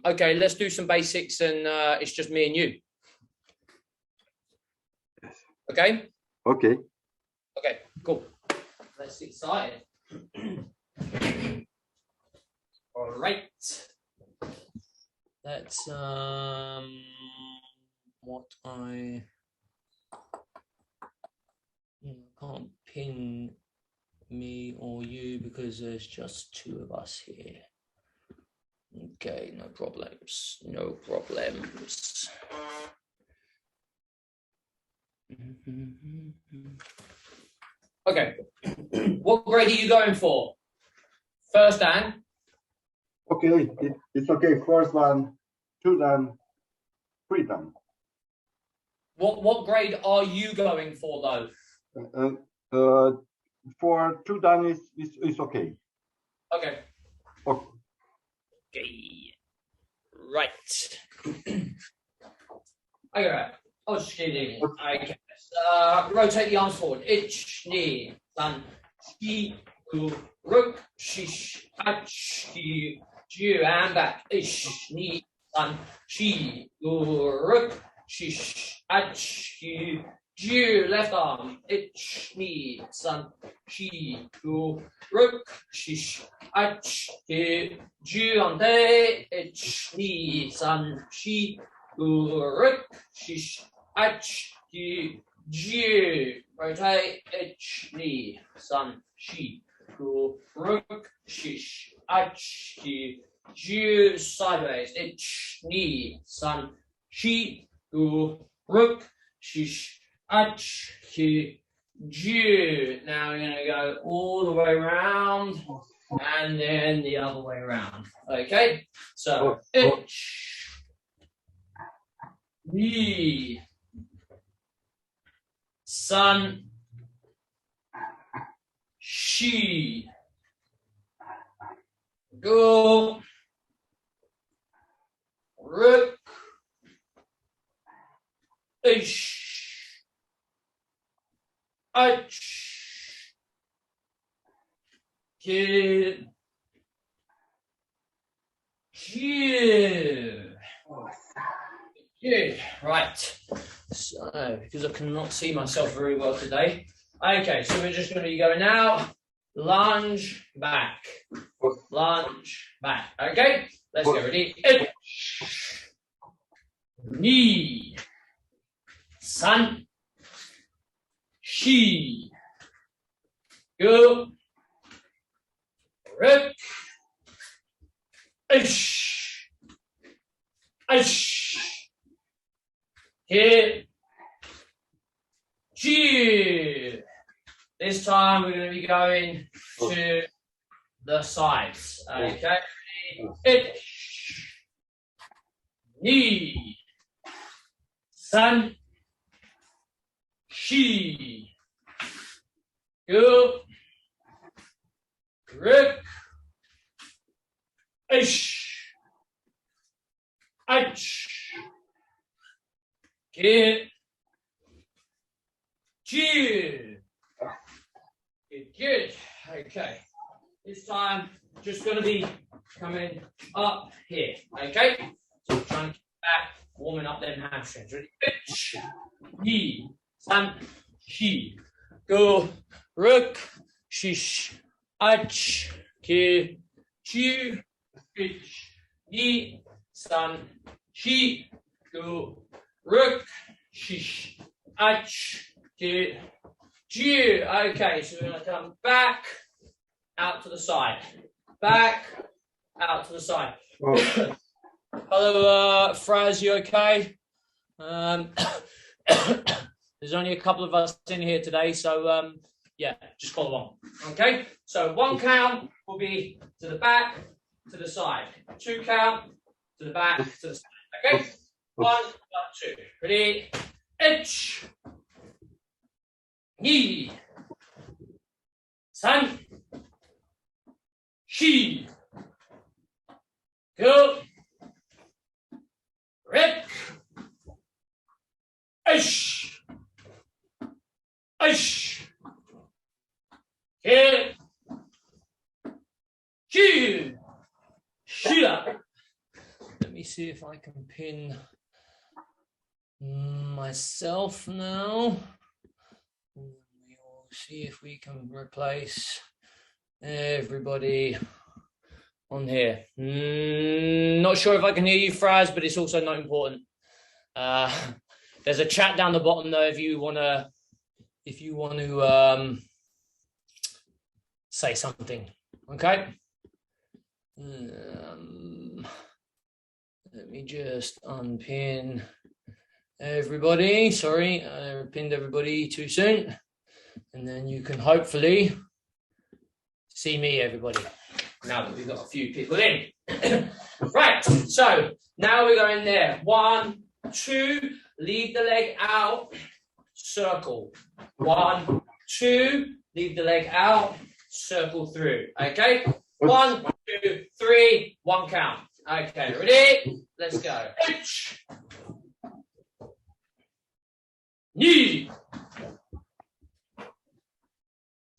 Okay, let's do some basics, and it's just me and you. Okay? Okay. Okay, cool. Let's get started. All right. That's what I can't pin me or you because there's just two of us here. Okay, no problems. No problems. Okay. What grade are you going for? First Dan? Okay, it's okay. First one, 2 Dan, 3 Dan. What grade are you going for though? For 2 Dan is okay. Okay. Okay. Okay. Right. Okay. Oh, shitty. Okay. Rotate the arms forward. Ich, knee, dan, shi, gu, ruk, shish, ach, ki, ju, and back. Ich, knee, dan, shi, gu, ruk, shish, ach, ki, ju. Left arm. Ich, knee, dan, shi, gu, ruk, shish, ach, ki, ju, ante. Ich, knee, dan, shi, gu, ruk, shish, ach, ki, ju. Rotate, ich, knee, san, shi, gu, ruk, shish, ach, ki, ju. Sideways, ich, knee, san, shi, gu, ruk, shish, ach, ki, ju. Now we're going to go all the way around and then the other way around. Okay, so ich, knee, san, shi, gu, ruk, ish, ach, ki, ju. Good. Right. So, because I cannot see myself very well today. Okay, so we're just going to be going now. Lunge back. Lunge back. Okay, let's go. Ready? Knee. San. Shi. Gu. Ruk. Ish. Ish. Hit. G. This time we're going to be going to the sides. Okay. Itch. Knee. San. Shi. Gu. Ruk. Ish. Ach. Get. Good. Good. Okay. This time, just going to be coming up here. Okay. So trying to keep back, warming up them hamstrings. Ready? Itch. Knee. San. Shi. Go. Ruk. Shish. Ach. Ki. Ju. Itch. Knee. San. Shi. Go. Ruk, shish, ach, ki, ju. Okay, so we're going to come back, out to the side. Back, out to the side. Oh. Hello, Fraz, you okay? There's only a couple of us in here today, so yeah, just follow along. Okay, so 1 count will be to the back, to the side. 2 count, to the back, to the side. Okay? 1, 2. Ready? Itch. Knee. San. Shi. Go. Rip. Ish. Ish. Hit. Ju. Shia. see if I can pin myself now. We'll see if we can replace everybody on here. Not sure if I can hear you, Fraz, but it's also not important. There's a chat down the bottom though if you want to say something. Okay. Let me just unpin everybody. Sorry, I pinned everybody too soon. And then you can hopefully see me, everybody, now that we've got a few people in. Right, so now we're going there. 1, 2, leave the leg out, circle. 1, 2, leave the leg out, circle through. Okay, 1, 2, 3, 1 count. Okay, ready? Let's go. 2,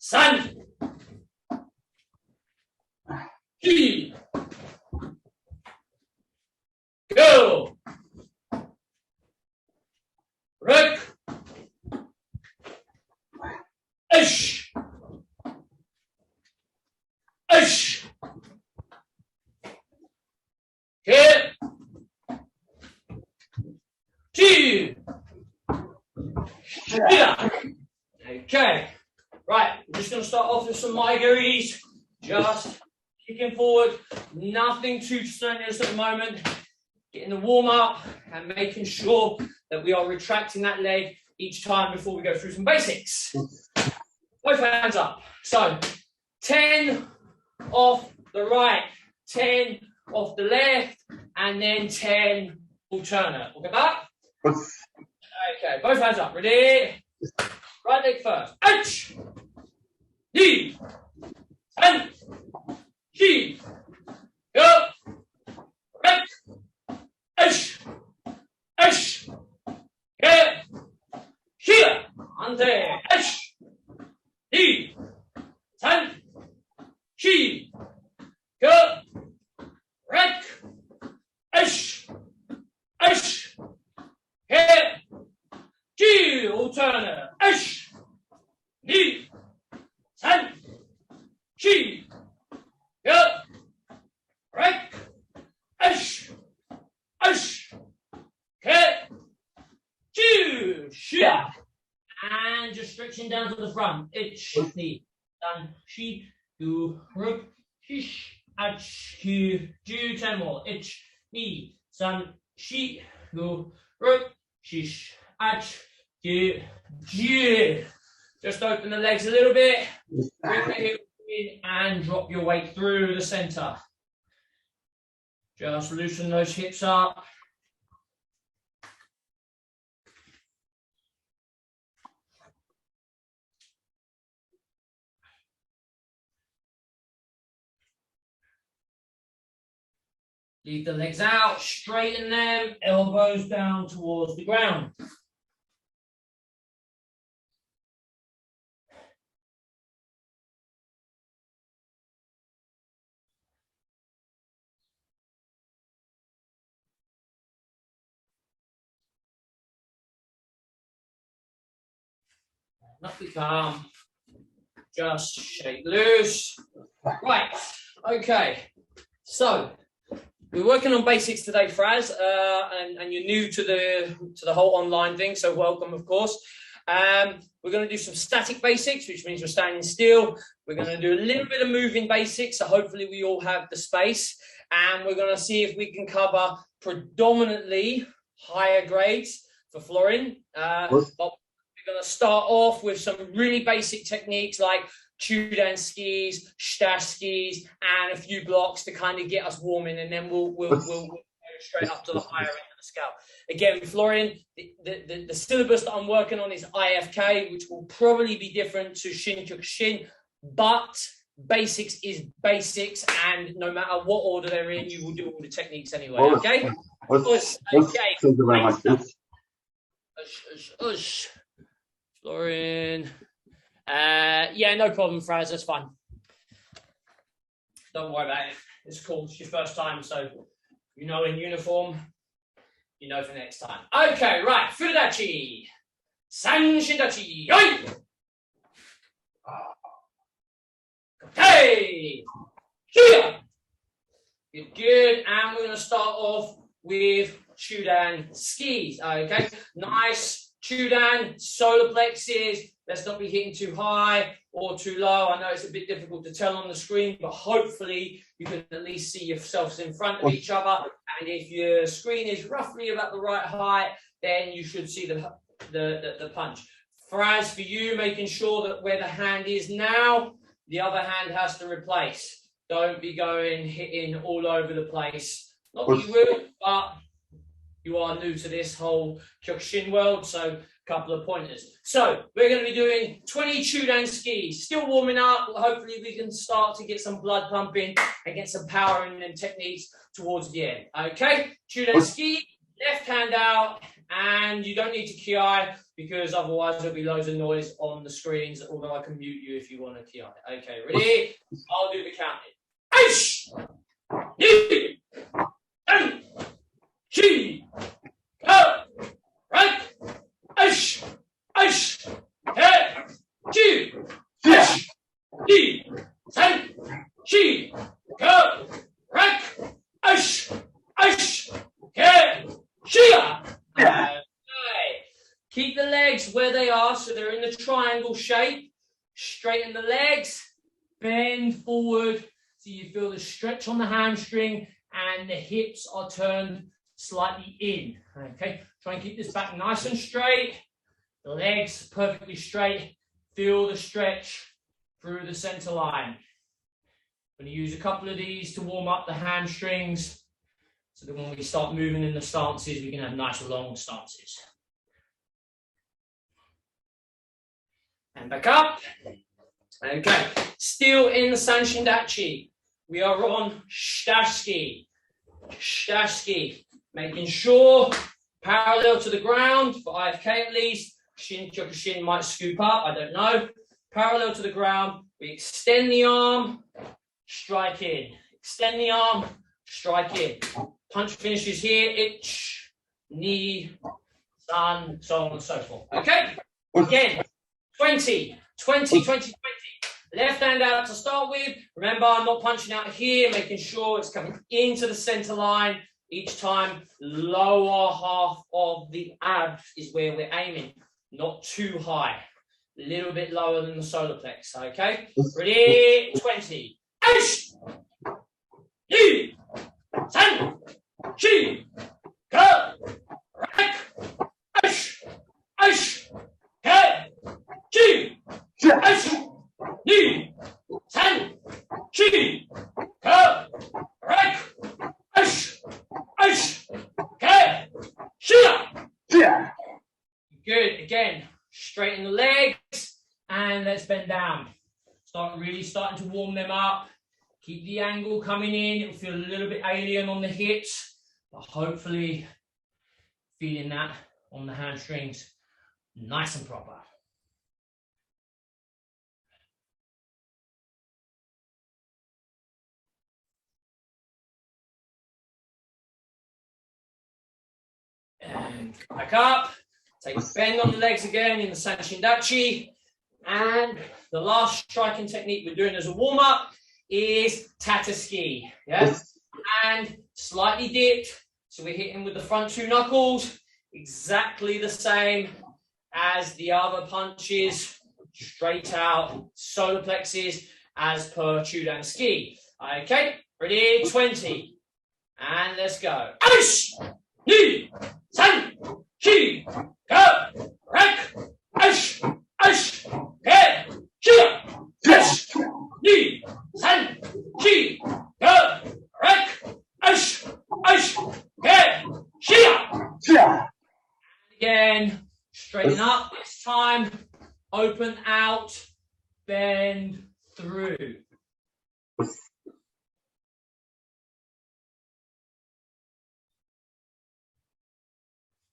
3, 4, go. Rück. Ish. Ish. Hit. 2. Yeah. Okay. Right. I'm just going to start off with some migories. Just kicking forward. Nothing too strenuous at the moment. Getting the warm up and making sure that we are retracting that leg each time before we go through some basics. Both hands up. So 10 off the right, 10 off the left, and then 10 alternate. Look at that. Okay, both hands up. Ready? Right leg first. H, D, and G. Go. Right. H, H. Get. Here. Ante. H, D, and G. Go. Right. H, H. Get. G. Alternate. H, D, and G. Go. Right. H, H. Get. G. Shia. And just stretching down to the front. H, D, and G. Do. Rup. Shish. H, Q. Do 10 more. H, D, San. Shi. Do. Rup. Shish. H, Q. G. Just open the legs a little bit. Bring the hips in and drop your weight through the center. Just loosen those hips up. Leave the legs out, straighten them, elbows down towards the ground. Not become, just shake loose. Right, okay. So we're working on basics today, Fraz, and you're new to the whole online thing, so welcome, of course. We're going to do some static basics, which means we're standing still. We're going to do a little bit of moving basics, so hopefully we all have the space. And we're going to see if we can cover predominantly higher grades for flooring. But we're going to start off with some really basic techniques like Chudan skis, Stash skis, and a few blocks to kind of get us warming, and then we'll go straight up to the higher end of the scale. Again, flooring, the syllabus that I'm working on is IFK, which will probably be different to Shin Kyokushin, but basics is basics, and no matter what order they're in, you will do all the techniques anyway. Okay? Okay. Thank you very much. Flooring. Yeah, no problem, Fraz. That's fine. Don't worry about it. It's cool. It's your first time, so You know in uniform, you know for next time. Okay, right, Furudachi. Sanshindachi. Yoi! Okay. Here. Good, good. And we're going to start off with Chudan skis. Okay, nice Chudan solar plexus. Let's not be hitting too high or too low. I know it's a bit difficult to tell on the screen, but hopefully you can at least see yourselves in front of each other. And if your screen is roughly about the right height, then you should see the punch. As for you, making sure that where the hand is now, the other hand has to replace. Don't be hitting all over the place. Not that you will, but you are new to this whole Kyokushin world, so a couple of pointers. So we're going to be doing 20 Chudan skis. Still warming up. Hopefully we can start to get some blood pumping and get some power in them techniques towards the end. Okay, Chudan ski, left hand out, and you don't need to ki because otherwise there'll be loads of noise on the screens, although I can mute you if you want to ki. Okay, ready? I'll do the counting. Aish! Ni! An! Chi! Ka! Right! Aish! Aish! He! Chi! Aish! Ni! San! Chi! Ka! Right! Aish! Aish! He! Shia! Okay. Keep the legs where they are, so they're in the triangle shape. Straighten the legs, bend forward, so you feel the stretch on the hamstring and the hips are turned slightly in. Okay, try and keep this back nice and straight. The legs perfectly straight. Feel the stretch through the center line. I'm going to use a couple of these to warm up the hamstrings, so that when we start moving in the stances, we can have nice long stances. And back up. Okay, still in the Sanshindachi. We are on Shitashiki. Shitashiki, making sure parallel to the ground for IFK at least. Shin Kyokushin might scoop up, I don't know. Parallel to the ground, we extend the arm, strike in. Extend the arm, strike in. Punch finishes here, ich, ni, san, so on and so forth. Okay, again, 20. Left hand out to start with. Remember, I'm not punching out here, making sure it's coming into the center line. Each time, lower half of the abs is where we're aiming. Not too high. A little bit lower than the solar plex, okay? Ready? 20. Aish! Yi! San! Chi! Ka! Rak! Aish! Aish! He! Chi! Aish! Ni! San! Chi! Ka! Rak! Aish! Aish! Ke! Shia! Yeah. Good. Again, straighten the legs and let's bend down. Really starting to warm them up. Keep the angle coming in. It'll feel a little bit alien on the hips, but hopefully feeling that on the hamstrings nice and proper. And back up. Take a bend on the legs again in the Sanshindachi. And the last striking technique we're doing as a warm-up is Tataski. Yes? And slightly dipped. So we're hitting with the front two knuckles. Exactly the same as the other punches. Straight out solar plexus as per Chudan ski. Okay, ready? 20. And let's go. Aish! Ni! San! Chi! Ka! Rak! Aish! Aish! Ke! Shia! Aish! Ni! San! Chi! Ka! Rak! Aish! Aish! Ke! Shia! Yeah. Again, straighten up this time. Open out, bend through.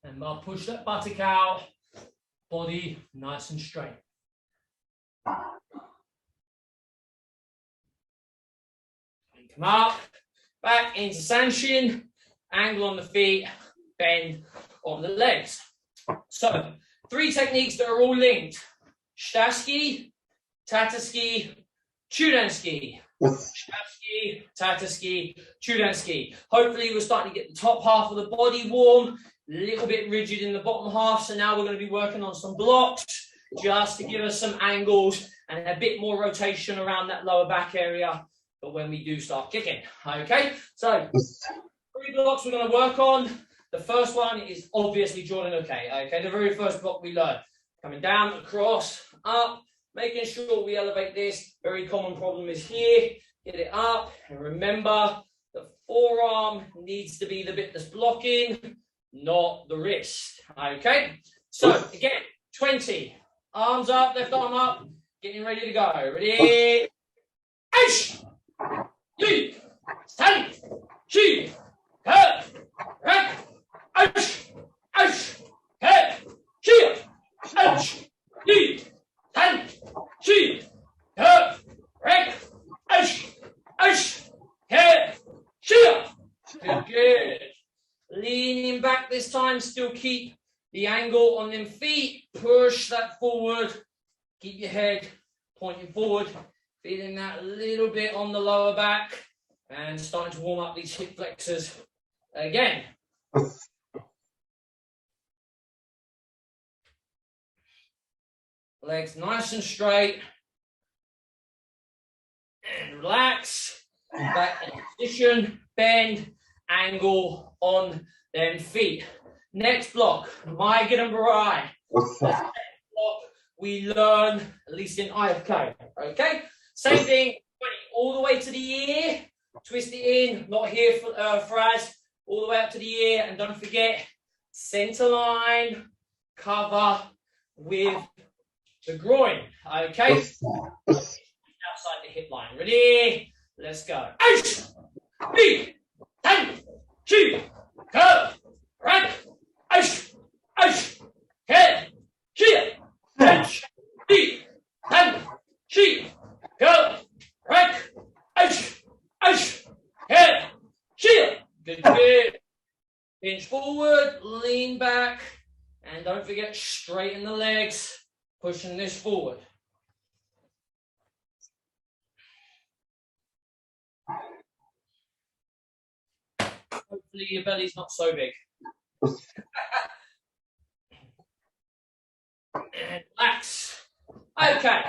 And I'll push that buttock out, body nice and straight. And come up, back into Sanshin. angle on the feet, bend on the legs. So 3 techniques that are all linked: shtaski, tataski, chudanski. Shtaski, tataski, chudanski. Hopefully we're starting to get the top half of the body warm, a little bit rigid in the bottom half. So now we're going to be working on some blocks just to give us some angles and a bit more rotation around that lower back area. But when we do start kicking, okay? So 3 blocks we're going to work on. The first one is obviously Jordan okay. The very first block we learn. Coming down, across, up, making sure we elevate this. Very common problem is here. Get it up. And remember, the forearm needs to be the bit that's blocking, not the wrist. Okay? So, again, 20. Arms up, left arm up. Getting ready to go. Ready? Ash! Yi! Stand! Shi! Her! Rack! Ash! Ash! Her! Shi! Ash! Yi! Stand! Shi! Her! Rack! Ash! Ash! Her! Shi! Good. Leaning back this time, still keep the angle on them feet. Push that forward. Keep your head pointing forward. Feeling that a little bit on the lower back. And starting to warm up these hip flexors again. Legs nice and straight. And relax. Back in position. Bend. Angle on them feet. Next block. Maigen and Barai. Block we learn, at least in IFK. Okay? Same thing. All the way to the ear. Twist it in. Not here for Fraz. All the way up to the ear. And don't forget, center line. Cover with the groin. Okay? Outside the hip line. Ready? Let's go. Ash! B! Tan! Chi! Curve! Rack! Ash! Ash! Head! Chia! Ash! B! Tan! Chi! Curve! Rack! Ash! Ash! Head! Chia! Good, good. Pinch forward, lean back, and don't forget, straighten the legs, pushing this forward. Hopefully your belly's not so big. And relax. Okay.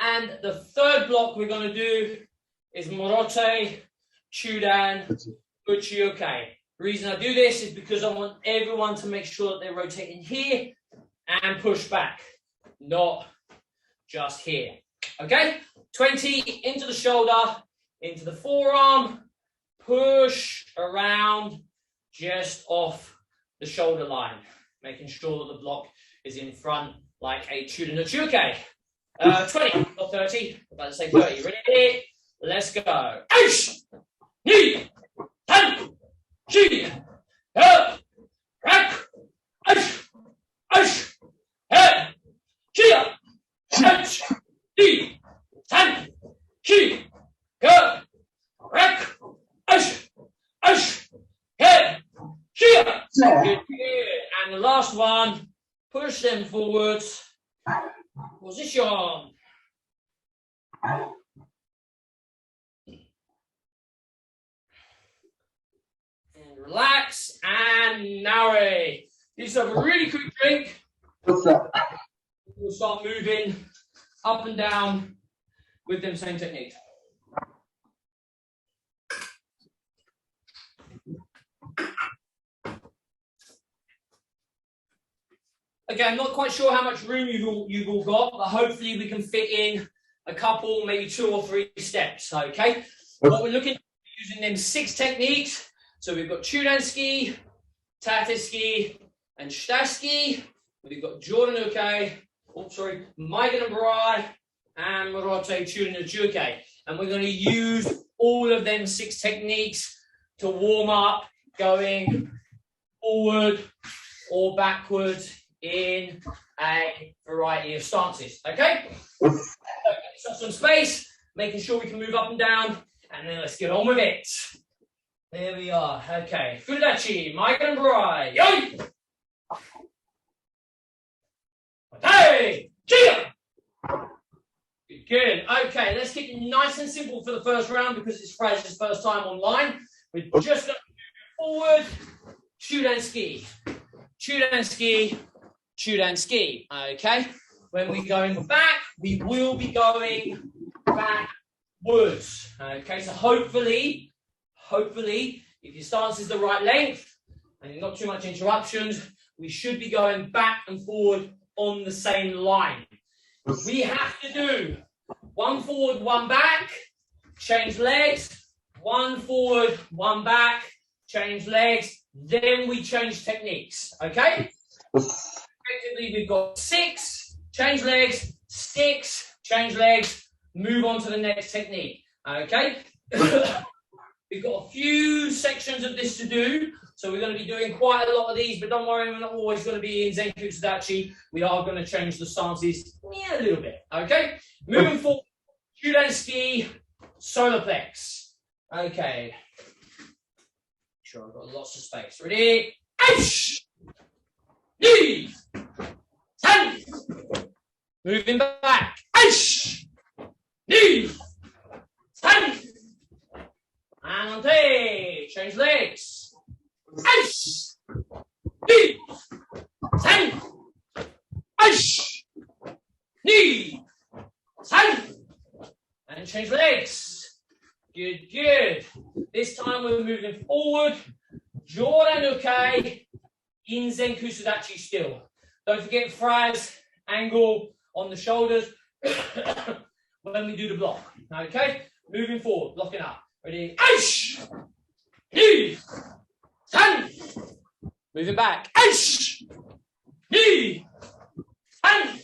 And the third block we're going to do is Morote, Chudan, Uchi-Uke. The reason I do this is because I want everyone to make sure that they're rotating here and push back, not just here. Okay? 20 into the shoulder, into the forearm, push around just off the shoulder line, making sure that the block is in front like a Chudan Uchi-Uke. 20 or 30, I'm about to say 30. Ready? Let's go. Ash! Ni! Tan! Chi! Her! Rack! Ash! Ash! Her! Chia! Ash! Ni! Tan! Chi! Her! Rack! Ash! Ash! Her! Chia! Good. And the last one, push them forwards. Position. And relax and nari. Just have a really quick drink. What's that? We'll start moving up and down with them same techniques. Okay, I'm not quite sure how much room you've all got, but hopefully we can fit in a couple, maybe 2 or 3 steps, okay? What we're looking at using them 6 techniques. So we've got Chudanski, Tataski, and Shtaski. We've got Jordan Uke, Maigen and Barai, and Morote Chudan Uchi-Uke. And we're going to use all of them 6 techniques to warm up, going forward or backwards in a variety of stances, okay? So some space, making sure we can move up and down, and then let's get on with it. Here we are. Okay. Fudachi, Mike and Bry. Yoi! Hey! Chia! Good. Okay, let's keep it nice and simple for the first round because it's Fraser's first time online. We're just going to move forward. Shoot and ski. Shoot and ski. Shoot and ski. Okay. When we're going back, we will be going backwards. Okay, so hopefully, if your stance is the right length and you're not too much interruptions, we should be going back and forward on the same line. We have to do one forward, one back, change legs, one forward, one back, change legs, then we change techniques, okay? Effectively, we've got 6, change legs, sticks, change legs, move on to the next technique, okay? We've got a few sections of this to do, so we're going to be doing quite a lot of these, but don't worry, we're not always going to be in Zenku Sudachi. We are going to change the stances a little bit, okay? Moving forward, shoot and ski, solar plex. Okay. Sure, I've got lots of space. Ready? Aish! Knee! Ten! Moving back. Aish! Knee! Ten! And on three. Change legs. Aish! Knee! Ten! Aish! Knee! Ten! And change legs. Good, good. This time we're moving forward. Jordan, okay. In Zenku Sudachi still. Don't forget Fraz, angle on the shoulders when we do the block. Okay? Moving forward, blocking up. Ready? Aish! Knee! Ten! Moving back. Aish! Knee! Ten!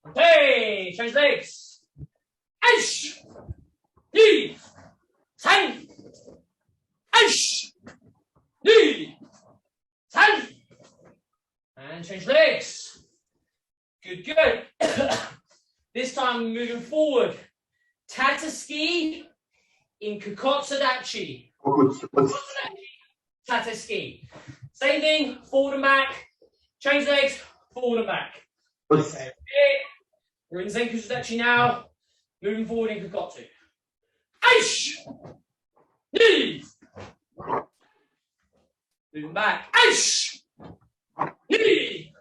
Okay, change legs. Aish! Knee! Ten! Aish! Knee! Ten! And change legs. Good, good. This time we're moving forward. Tata ski in Kokotsudachi. Tata ski. Same thing, forward and back. Change legs, forward and back. Okay. We're in Zenku Sudachi now. Moving forward in Kokotsu. Aish! Knee! Moving back. Aish! Knee!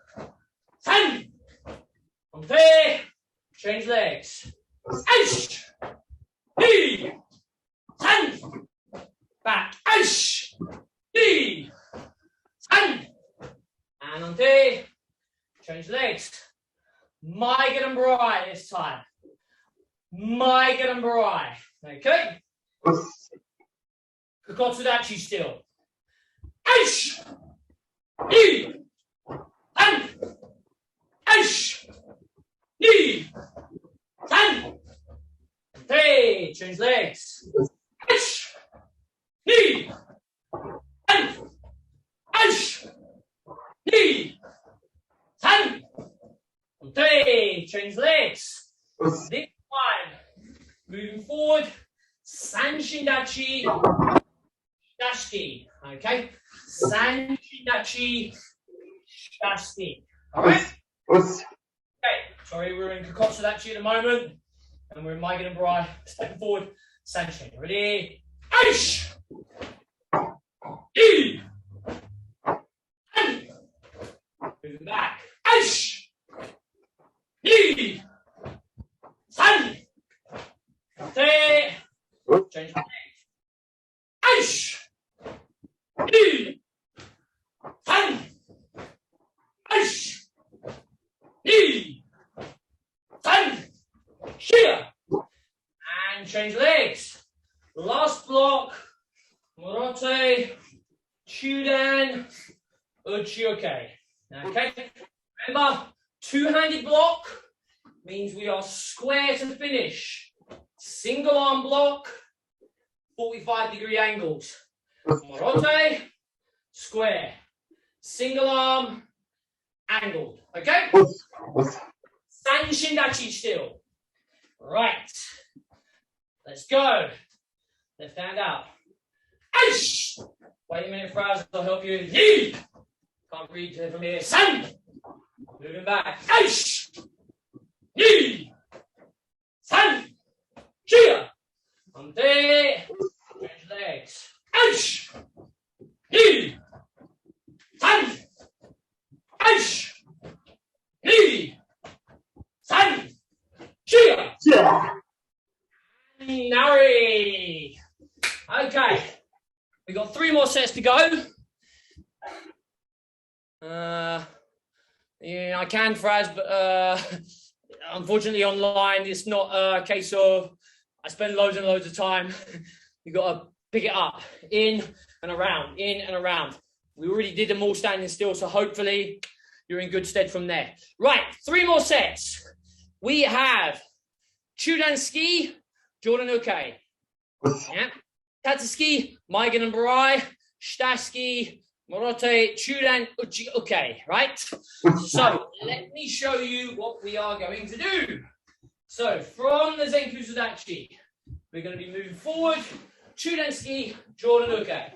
Ten! On there. Change legs. Aish! Knee! Ten! Back. Aish! Knee! Ten! And on there. Change legs. Mike and Bry this time. Mike and Bry. Okay? Kokotsudachi still. Aish! Knee! Ten! Aish! Knee! Ten! Three. Change legs. Aish! Knee! Ten! Aish! Knee! Ten! Three. Change legs. This time, moving forward, Sanshindachi, Shashki. Okay? Sanshindachi, Shashki. Alright? Okay. Sorry, we're in Kokotsudachi at the moment. And we're in Maigan and Bry. Stepping forward, Sanshin. Ready? Aish! E! Ten! Moving back. Aish! E! Ten! Three. Change my legs. Aish! E! Ten! Aish! E! Ten! Here! And change legs. Last block. Morote. Chudan. Uchioke. Okay? Remember, two-handed block means we are square to finish. Single arm block, 45-degree angles. Morote, square. Single arm, angled. Okay? Sanshindachi still. Right. Let's go. Left hand out. Aish. Wait a minute, Fraz, I'll help you. Knee. Can't read from here. San. Moving back. Aish. Knee. San. Chia. Ante. Change legs. Aish. Knee. San. Aish. Knee. San. Chia. Yeah. Nari. Okay. We've got 3 more sets to go. Yeah, I can, Fraz, but unfortunately online it's not a case of I spend loads and loads of time. You've got to pick it up, in and around, in and around. We already did them all standing still, so hopefully you're in good stead from there. Right, 3 more sets. We have Chudan ski, Jordan Uke. Yeah. Tatsuki, Maigan and Barai, Shtaski, Morote, Chudan, Uchi, okay, right? So let me show you what we are going to do. So from the Zenku Sudachi, we're going to be moving forward. Chudan ski, Jordan Uke.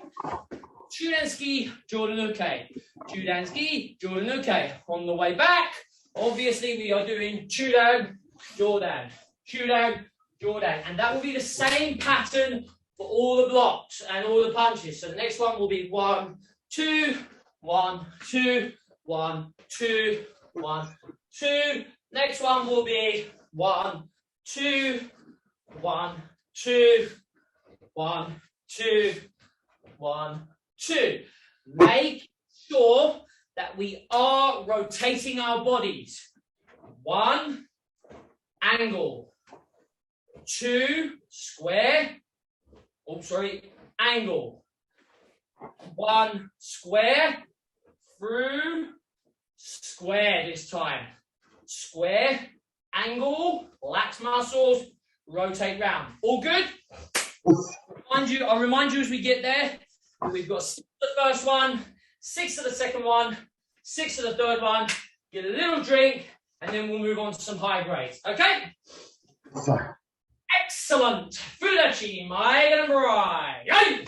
Chudan ski, Jordan Uke. Chudan ski, Jordan Uke. On the way back, obviously we are doing Chudan, Jordan, Chudan, Jordan. And that will be the same pattern for all the blocks and all the punches. So the next one will be 1, 2, 1, 2, 1, 2, 1, 2. Next one will be 1, 2, 1, 2, 1, 2, 1, 2. Make sure that we are rotating our bodies. 1, angle. 2, square. Oh, sorry, angle. 1, square, through, square this time. Square, angle, relax muscles, rotate round. All good? I'll remind you as we get there, we've got 6 of the first one, 6 of the second one, 6 of the third one, get a little drink, and then we'll move on to some high grades. Okay? Sorry. Excellent. Fudachi, Maigan and Barai. Yay!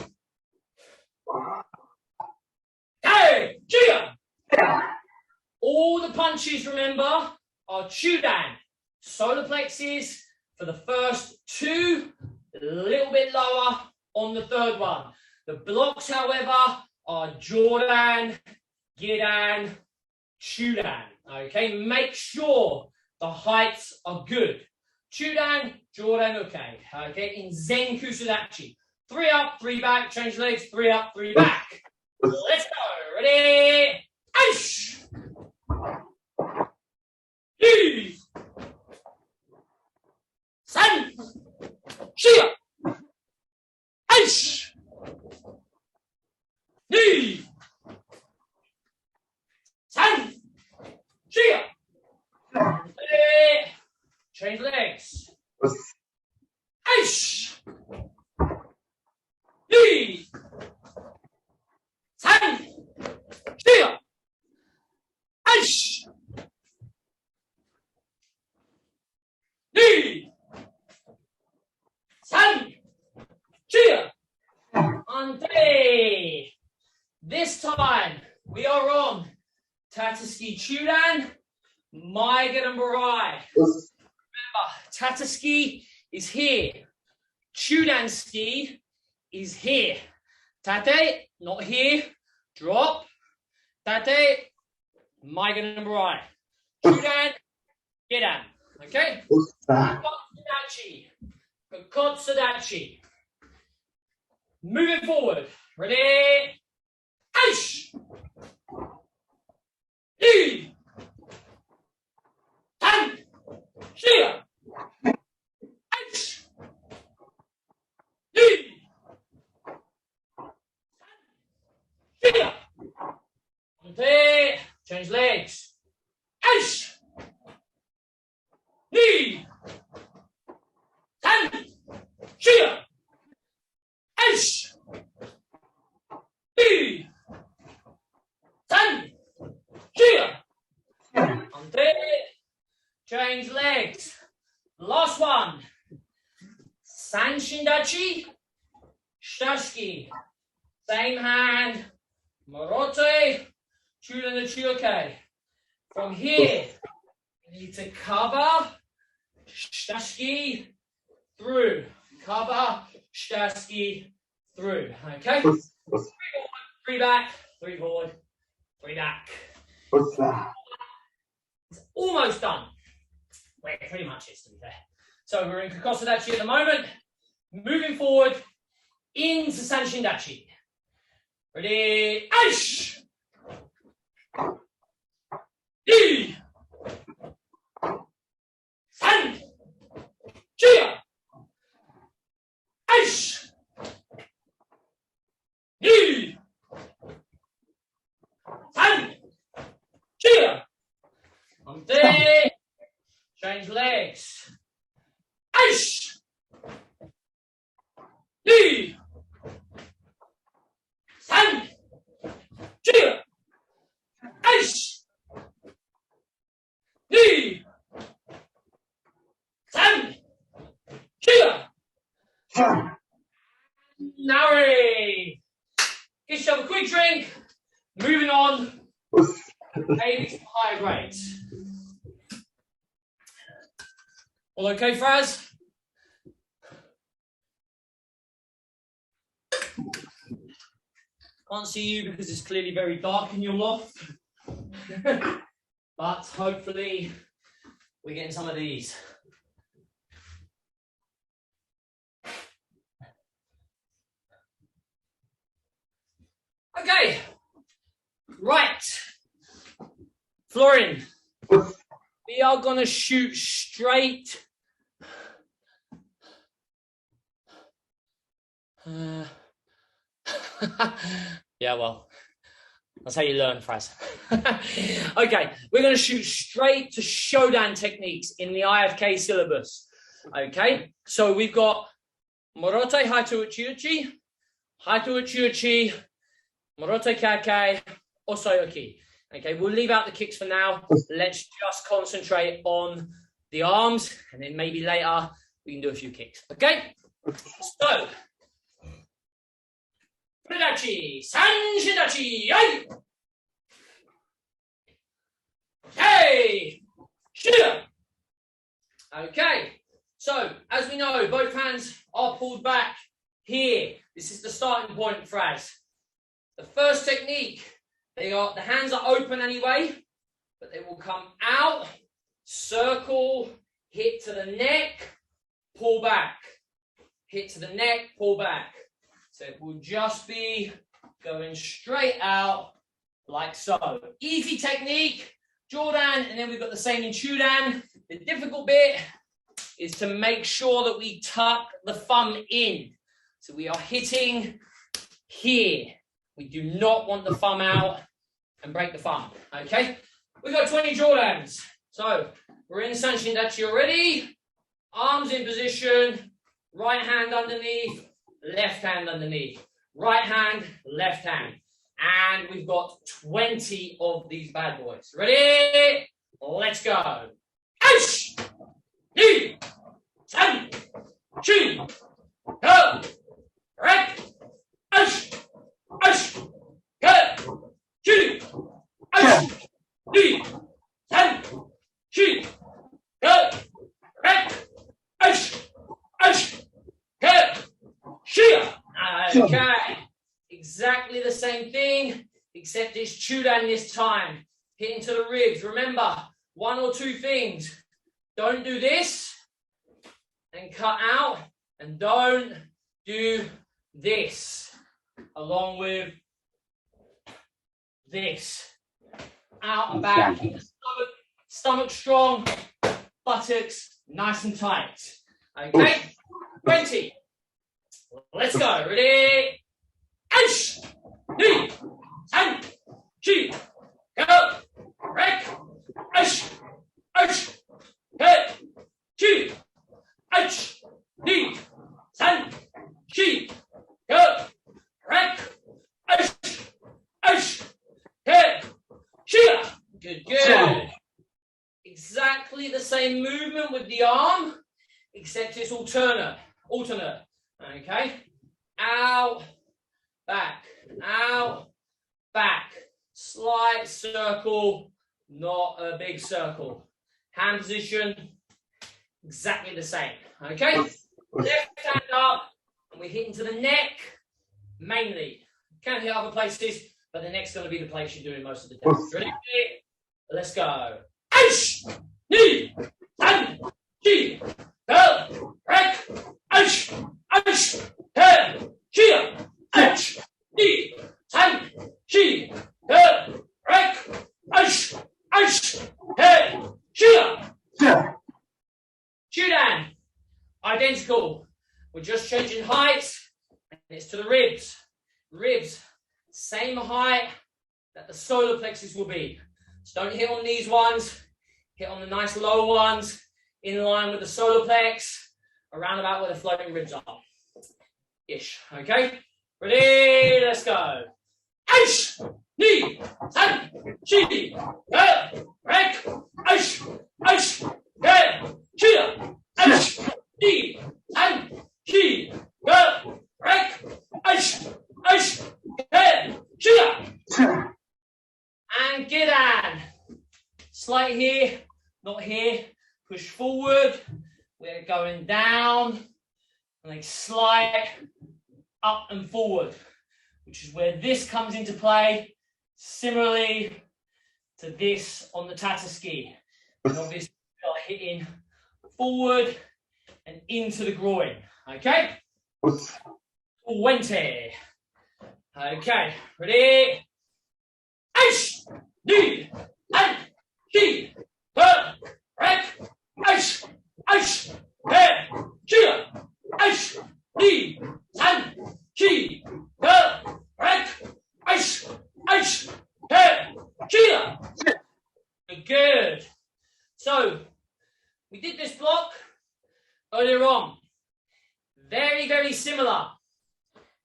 Hey, Gia! All the punches, remember, are Chudan. Solar plexus for the first 2, a little bit lower on the third one. The blocks, however, are Jordan, Gidan, Chudan. Okay, make sure the heights are good. Chudan, Jordan, okay. Okay, in Zenku Sudachi. 3 up, 3 back, change legs, 3 up, 3 back. Let's go. Ready? Aish! Yi! San! Shia! Aish! Ni! San! Shia! Ready? Change legs. Aish! Ni! San! Shia! Aish! Ni! San! Shia! Ante! This time we are on Tatsuki Chudan, Maigan and Barai. Remember, Tatsuki is here. Chudan ski is here. Tate, not here. Drop. Tate, Maigan and Barai. Chudan, Gidan. Okay? Kokotsudachi. Kokotsudachi. Moving forward. Ready? Aish! Yi! Tan! Shia! Aish! Yi! Shia! Ante! Change legs. Aish! Yi! Tan! Shia! Aish! Yi! Tan! Shia! Ante! Change legs. Last one. Sanshindachi. Shtaski. Same hand. Morote. Chudan the Chuke. From here, you need to cover. Shtaski through. Cover. Shtaski through. Okay? 3 forward, 3 back. 3 forward, 3 back. It's almost done. Well, it pretty much is, to be fair. So we're in Kokosadachi at the moment. Moving forward into Sanshindachi. Ready? Aish! Ni! San! Chia! Aish! Ni! San! Chia! Ante! Change legs. Aish! Ni! San! Chia! Aish! Ni! San! Chia! Nari! Get yourself a quick drink. Moving on. Maybe some higher grades. All okay, Fraz? Can't see you because it's clearly very dark in your loft. But hopefully we're getting some of these. Okay. Right. Florian. We are going to shoot straight. Yeah, well, that's how you learn, Fraz. Okay, we're going to shoot straight to Shodan techniques in the IFK syllabus. Okay, so we've got Morote Haito Uchi, Morote Kake, Osoyoki. Okay, we'll leave out the kicks for now. Let's just concentrate on the arms, and then maybe later we can do a few kicks. Okay? So, Fudachi, Sanshidachi, yai! Hey! Shida! Okay, so as we know, both hands are pulled back here. This is the starting point, Fraz. The first technique. The hands are open anyway, but they will come out, circle, hit to the neck, pull back. Hit to the neck, pull back. So it will just be going straight out like so. Easy technique, Jordan, and then we've got the same in Chudan. The difficult bit is to make sure that we tuck the thumb in. So we are hitting here. We do not want the thumb out and break the thumb, okay? We've got 20 Jordans. So we're in Sanshindachi already. Arms in position, right hand underneath, left hand underneath. Right hand, left hand. And we've got 20 of these bad boys. Ready? Let's go. Aish! Ni! San! Chi! Go! Rek! Aish! Aish! Go! Chi! Aish! Ni! San! Chi! Go! Rek! Aish! Aish! Go! Shia! Okay. Exactly the same thing, except it's Chudan this time. Hit into the ribs. Remember, 1 or 2 things. Don't do this and cut out, and don't do this along with this. Out and back. Stomach strong, buttocks nice and tight. Okay? 20. Let's go. Ready? Aish! Ni! San! Chi! Go! Rek! Aish! Aish! He! Chi! Aish! Ni! San! Chi! Go! Rek! Aish! Aish! He! Chia! Good, good. Exactly the same movement with the arm, except it's alternate. Okay? Out, back. out, back. Slight circle, not a big circle. Hand position, exactly the same. Okay? Left hand up, and we hit into the neck, mainly. Can hit other places, but the neck's going to be the place you're doing most of the time. Ready? Let's go. Aish! Knee! Tan! Chi! Go! Rek! Aish! Aish! Head! Chia! Aish! Knee! Tan! Chi! Go! Rek! Aish! Aish! Head! Chia! Chudan! Identical. We're just changing heights, and it's to the ribs. Ribs, same height that the solar plexus will be. So don't hit on these ones, hit on the nice low ones, in line with the solar plex, around about where the floating ribs are. Ish, okay? Ready, let's go. Aish, knee, tan, chi, go, rek, aish, aish, go, chia, aish, knee, tan, chi, go, rek, aish, aish, head, chia. And get on. Slight here, not here. Push forward. We're going down. And then slide up and forward, which is where this comes into play. Similarly to this on the Tata ski. And obviously we are hitting forward and into the groin. Okay? 20. Okay, ready? Aish, knee, and chi, go, rek, aish, aish, head, chia, aish, knee, and chi, go, rek, aish, aish, head, chia. Good. So, we did this block earlier on. Very, very similar.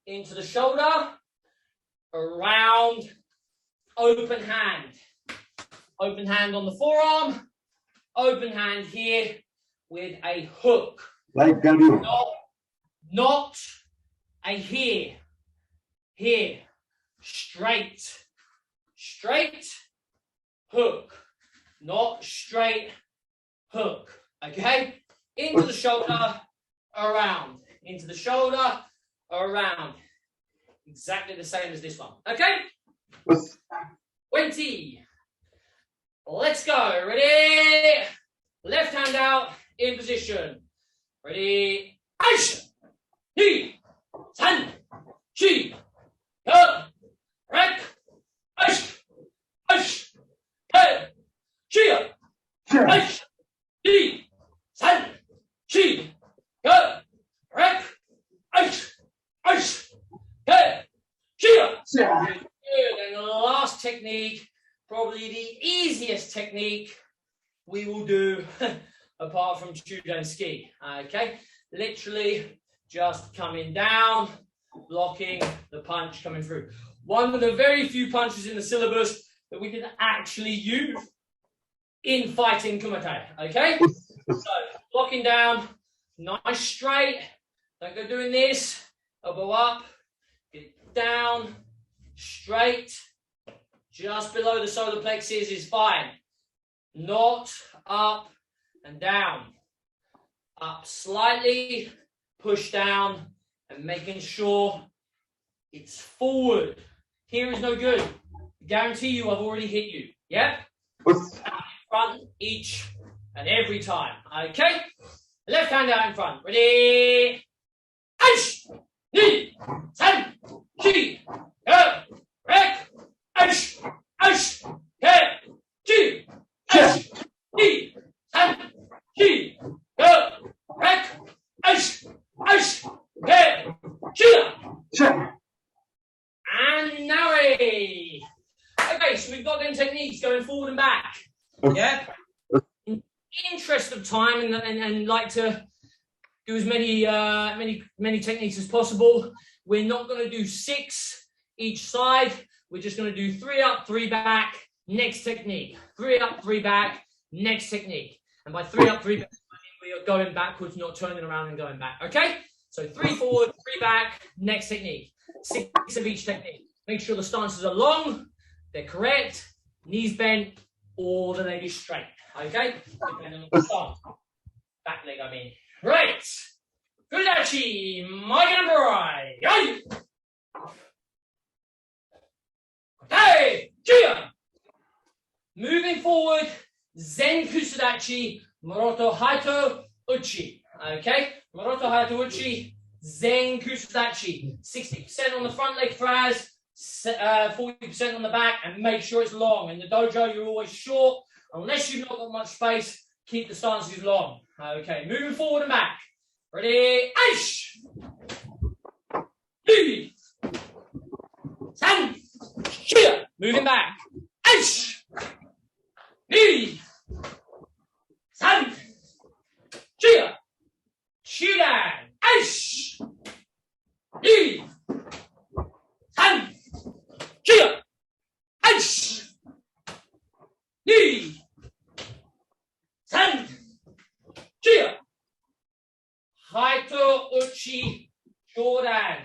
Into the shoulder, around, open hand. Open hand on the forearm, open hand here with a hook. Like that. Not a here. Here. Straight. Straight, hook. Not straight, hook. Okay? Into the shoulder, around. Into the shoulder, around. Exactly the same as this one. Okay? 20. Let's go. Ready? Left hand out in position. Ready? Aish! Knee! Tan! Chi! Go! Rek! Aish! Aish! Head! Chia! Aish! Knee! Tan! Chi! Go! Rek! Aish! Aish! Head! Chia! Good. And the last technique, probably the easiest technique we will do apart from Chudan ski. Okay, literally just coming down, blocking the punch coming through. One of the very few punches in the syllabus that we can actually use in fighting kumite. Okay, so blocking down, nice straight. Don't go doing this. Elbow up, get it down. Straight, just below the solar plexus is fine. Not up and down. Up slightly, push down, and making sure it's forward. Here is no good. Guarantee you I've already hit you. Yeah? Out in front each and every time. Okay? Left hand out in front. Ready? Aish! Knee! Tan! Chi! Go! Rek! Aish! Aish! Head! Chi! Aish! Knee! Tan! Chi! Go! Rek! Aish! Aish! Head! Chia! And Nari! Okay, so we've got them techniques going forward and back. Yeah? In the interest of time and like to do as many techniques as possible, we're not going to do 6 each side. We're just going to do 3 up, 3 back, next technique. 3 up, 3 back, next technique. And by 3 up, 3 back, I mean we are going backwards, not turning around and going back. Okay? So 3 forward, 3 back, next technique. 6 of each technique. Make sure the stances are long, they're correct, knees bent, or the leg is straight. Okay? Depending on the stance. Back leg, I mean. Right. Kudachi, Magamurai. Yay! Hey! Chia! Moving forward, Zen Kusudachi, Moroto Haito Uchi. Okay? Moroto Haito Uchi, Zen Kusudachi. 60% on the front leg Fraz, 40% on the back, and make sure it's long. In the dojo, you're always short. Unless you've not got much space, keep the stances long. Okay, moving forward and back. Ready? Aish! Two! San! Chia! Moving back. Aish! Ni! San! Chia! Shudan! Aish! Ni! San! Chia! Aish! Ni! San! Chia! Haito Uchi Jordan.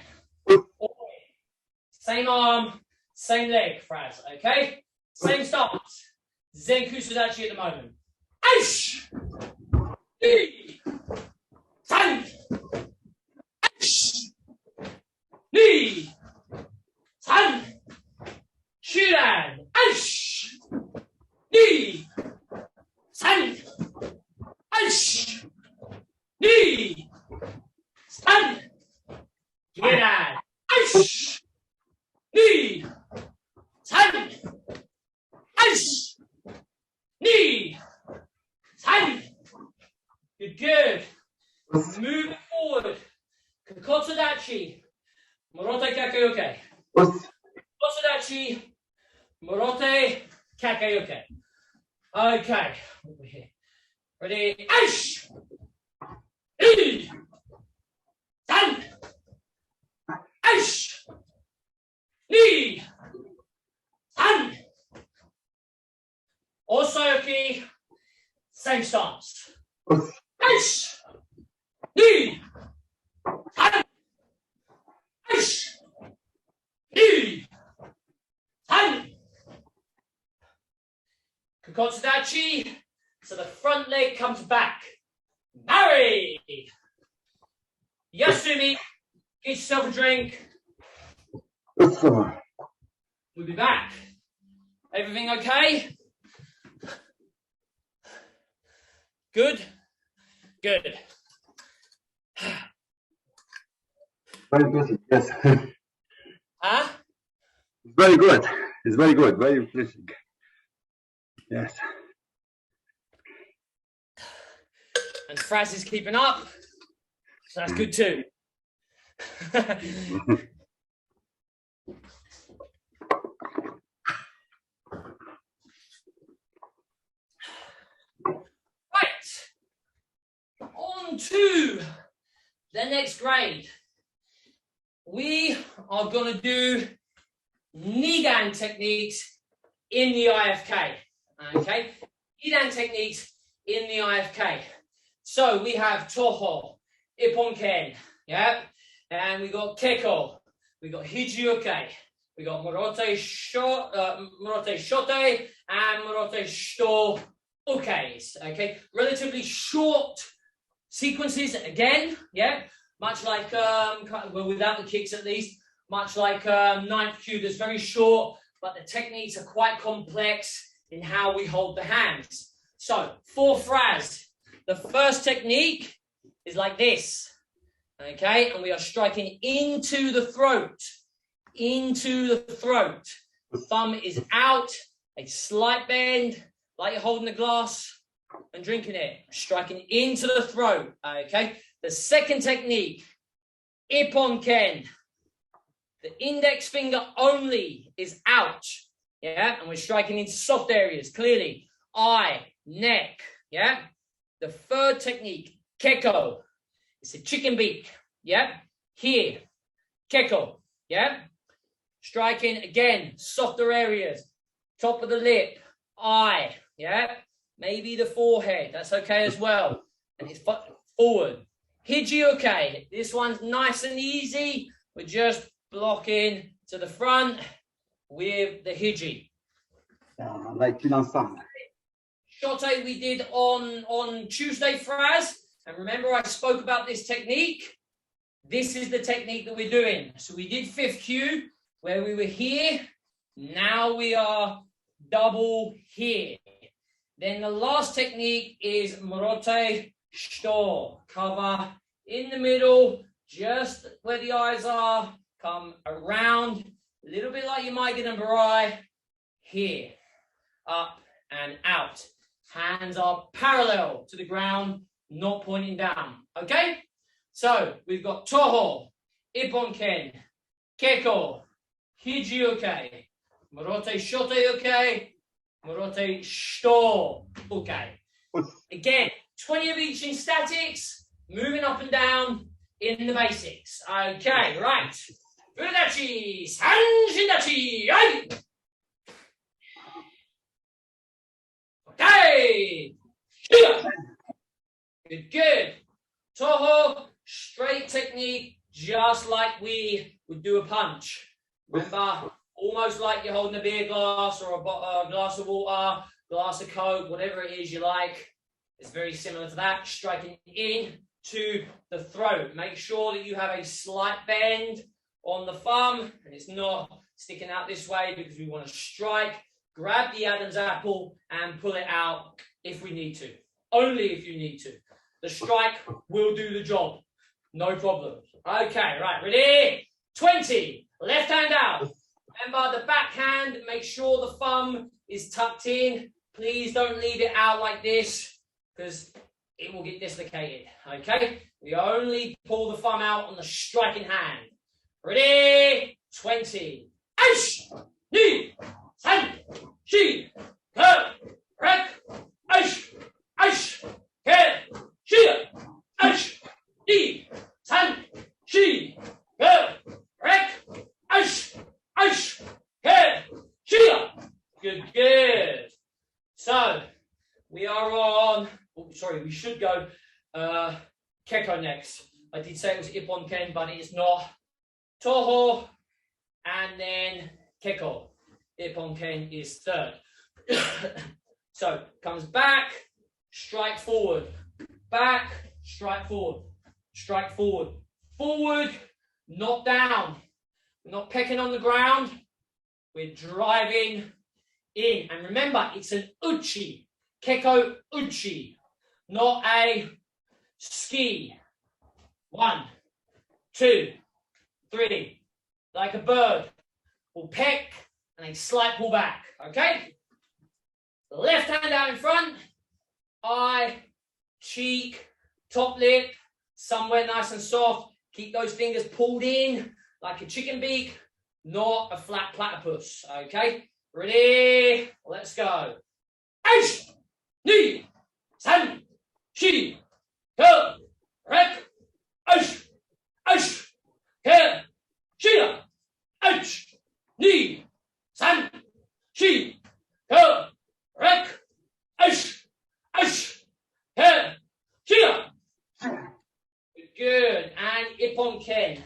Same arm, same leg, Fraz, okay? Same stance. Zen Kusudachi at the moment. Aish! Ni! San! Aish! Ni! San! Shudan! Aish! Ni! San! Aish! Ni! San! Shudan! Aish! Ni! San! Aish! Ni! San! Good, good. Moving forward. Kokotodachi. Morote Kakeuke. Kokotodachi. Morote Kakeuke. Okay. Over here. Ready? Aish! Ni! San! Aish! Ni! San! Osoyoki. Same stance. Aish! Ni! San! Aish! Ni! San! Kokotsudachi. So the front leg comes back. Marry! Yasumi, get yourself a drink. We'll be back. Everything okay? Good? Good. Very pleasant, yes. Huh? It's very good. It's very good. Very pleasant. Yes. And Fraz is keeping up. So that's good too. Right. On to the next grade. We are going to do Nidan techniques in the IFK. Okay? Nidan techniques in the IFK. So we have Toho, Ipponken, yeah? And we got Keko, we got Hijioke, we got Morote Shote, and Morote Shito Ukes, okay? Relatively short sequences again, yeah? Much like, well, without the kicks at least, much like ninth cue, that's very short, but the techniques are quite complex in how we hold the hands. So, for Fraz, the first technique is like this, okay? And we are striking into the throat, The thumb is out, a slight bend, like you're holding a glass and drinking it, striking into the throat, okay? The second technique, Ipponken. The index finger only is out, yeah? And we're striking into soft areas, clearly. Eye, neck, yeah? The third technique, Keko. It's a chicken beak, yeah? Here, Keko, yeah? Striking, again, softer areas. Top of the lip, eye, yeah? Maybe the forehead, that's okay as well. And it's forward. Hijioke, this one's nice and easy. We're just blocking to the front with the hiji. Like Kihon-san. Shote we did on Tuesday, Fraz. And remember I spoke about this technique. This is the technique that we're doing. So we did 5th cue where we were here. Now we are double here. Then the last technique is Morote Shito. Cover in the middle, just where the eyes are. Come around, a little bit like your Maigan and Barai. Here, up and out. Hands are parallel to the ground, not pointing down. Okay? So we've got Toho, Ippon-ken, Keko, Hiji okay, Morote Shote okay, Morote Shito okay. Again, 20 of each in statics, moving up and down in the basics. Okay, right. Furudachi, Sanshindachi, ai! Okay! Good, good. Toho, straight technique, just like we would do a punch. Remember, almost like you're holding a beer glass or a glass of water, glass of Coke, whatever it is you like. It's very similar to that, striking in to the throat. Make sure that you have a slight bend on the thumb and it's not sticking out this way because we want to strike. Grab the Adam's apple and pull it out if we need to. Only if you need to. The strike will do the job. No problem. Okay, right, ready? 20. Left hand out. Remember the backhand, make sure the thumb is tucked in. Please don't leave it out like this because it will get dislocated. Okay? We only pull the thumb out on the striking hand. Ready? 20. Aish! Ni! San! Shi! Ke! Rek! Aish! Aish! Ke! Shia! Aish! Ni! San! Shi! Ke! Rek! Aish! Aish! Ke! Shia! Good, good. So, we are on, we should go Keko next. I did say it was Ippon-ken, but it is not. Toho, and then Keko. Ippon-ken is third. So, comes back, strike forward. Back, strike forward. Strike forward. Forward, not down. We're not pecking on the ground. We're driving in. And remember, it's an uchi. Keko uchi. Not a ski. 1, 2, 3. Like a bird. We'll peck and a slight pull back. Okay? Left hand out in front. Eye, cheek, top lip. Somewhere nice and soft. Keep those fingers pulled in like a chicken beak. Not a flat platypus. Okay? Ready? Let's go. Aish! Ni! San! Shi! Ke! Rek! Aish! Aish! Ke! Shia! Aish! Ni! San! Shi! Ke! Rek! Aish! Aish! Ke! Shia! Good. And Ippon-ken.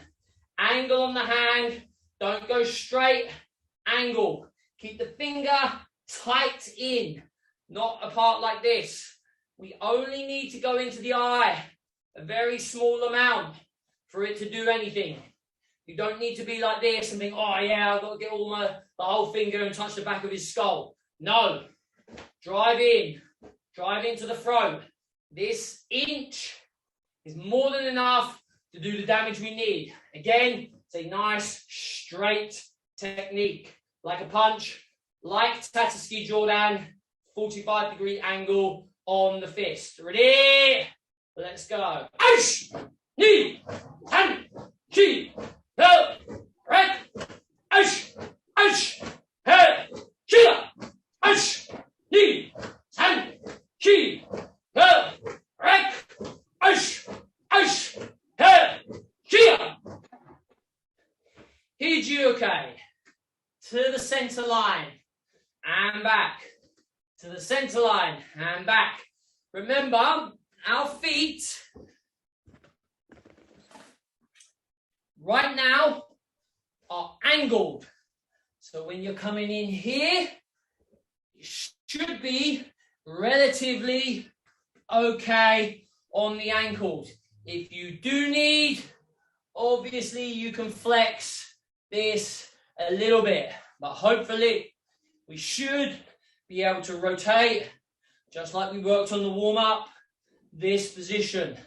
Angle on the hand. Don't go straight. Angle. Keep the finger tight in. Not apart like this. We only need to go into the eye. A very small amount for it to do anything. You don't need to be like this and think, oh yeah, I've got to get the whole finger and touch the back of his skull. No. Drive in. Drive into the throat. This inch is more than enough to do the damage we need. Again, it's a nice straight technique. Like a punch, like Tatsuki Jordan, 45-degree angle on the fist. Ready? Let's go. Aish! Ni! San! Shi! Ke! Rek! Aish! Aish! Ke! Shia! Aish! Ni! San! Shi! Ke! Rek! Aish! Aish! Ke! Shia! Hijuke. To the center line and back. To the center line and back. Remember, our feet right now are angled. So when you're coming in here, it should be relatively okay on the ankles. If you do need, obviously you can flex this a little bit, but hopefully we should be able to rotate just like we worked on the warm-up. This position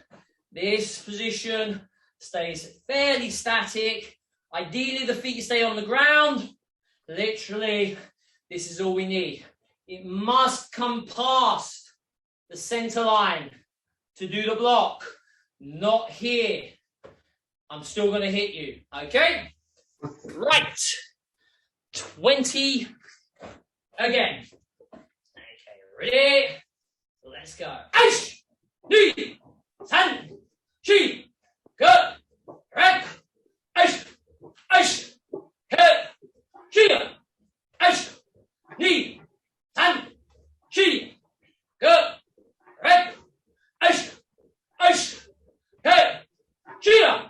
stays fairly static. Ideally the feet stay on the ground. Literally, this is all we need. It must come past the center line to do the block, not here. I'm still going to hit you, okay? Right, 20 again. Okay, ready? Let's go. Aish, ni, san, chi, good, right, aish, aish, head, chia, aish, ni, san, chi, good, right, aish, aish, head, chia.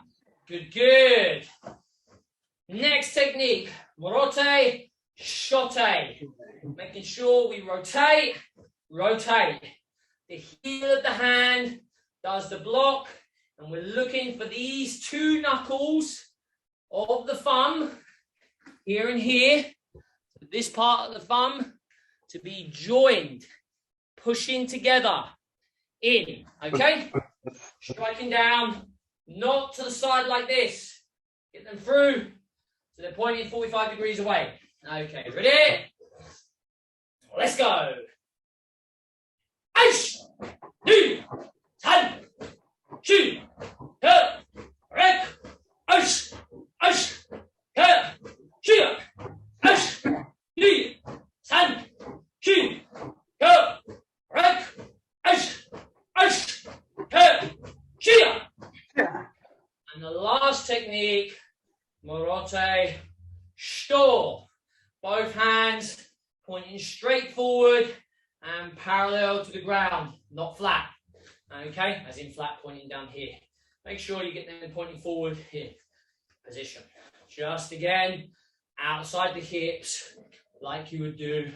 Good, good. Next technique, morote, shote. Making sure we rotate. The heel of the hand does the block, and we're looking for these two knuckles of the thumb, here and here, this part of the thumb to be joined, pushing together, in, okay? Striking down, not to the side like this. Get them through, so they're pointing 45 degrees away. Okay, ready? Let's go. Aish, ni, san, chi, he, rek, aish, aish, he, chia, aish, ni, san, chi, he, rek, aish, aish, he, chia. And the last technique, morote, sto. Both hands pointing straight forward and parallel to the ground, not flat. Okay, as in flat pointing down here. Make sure you get them pointing forward here. Position. Just again, outside the hips, like you would do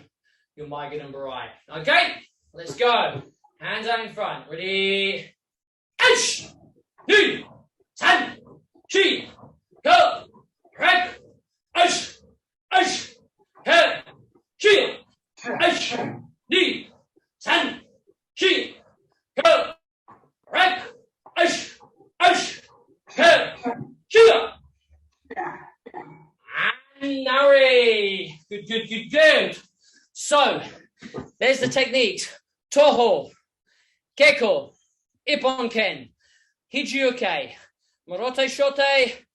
your Maigen and Barai. Okay, let's go. Hands out in front. Ready? Aish! Ni! San! Chi! Go! Rek! Aish! Aish! He! Chi! Aish! Ni! San! Chi! Go! Rek! Aish! Aish! He! Chi! And Nari! Good, good, good, good. So, there's the techniques. Toho, Keko, Ipponken, Hijioke, Morote Shote,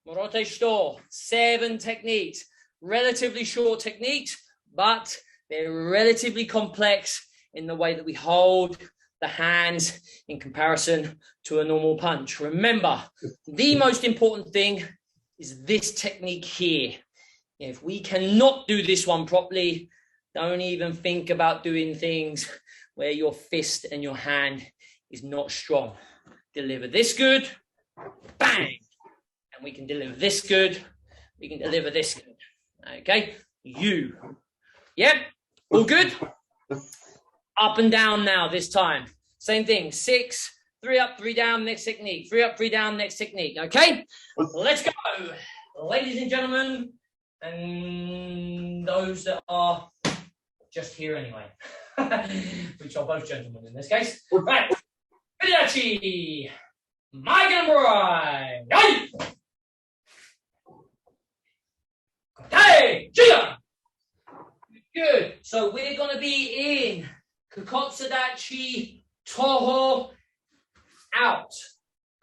Morote Sto. 7 techniques. Relatively short techniques, but they're relatively complex in the way that we hold the hands in comparison to a normal punch. Remember, the most important thing is this technique here. If we cannot do this one properly, don't even think about doing things where your fist and your hand is not strong. Deliver this good, bang, and we can deliver this good, we can deliver this good. Okay, you. Yep, all good? Up and down now this time. Same thing, 6, 3 up, 3 down, next technique. 3 up, 3 down, next technique. Okay, let's go. Ladies and gentlemen, and those that are just here anyway, which are both gentlemen in this case. Right, Hidachi, Maigen Barai. Hey, Gia. Good. So we're going to be in Kokotsadachi, Toho, out.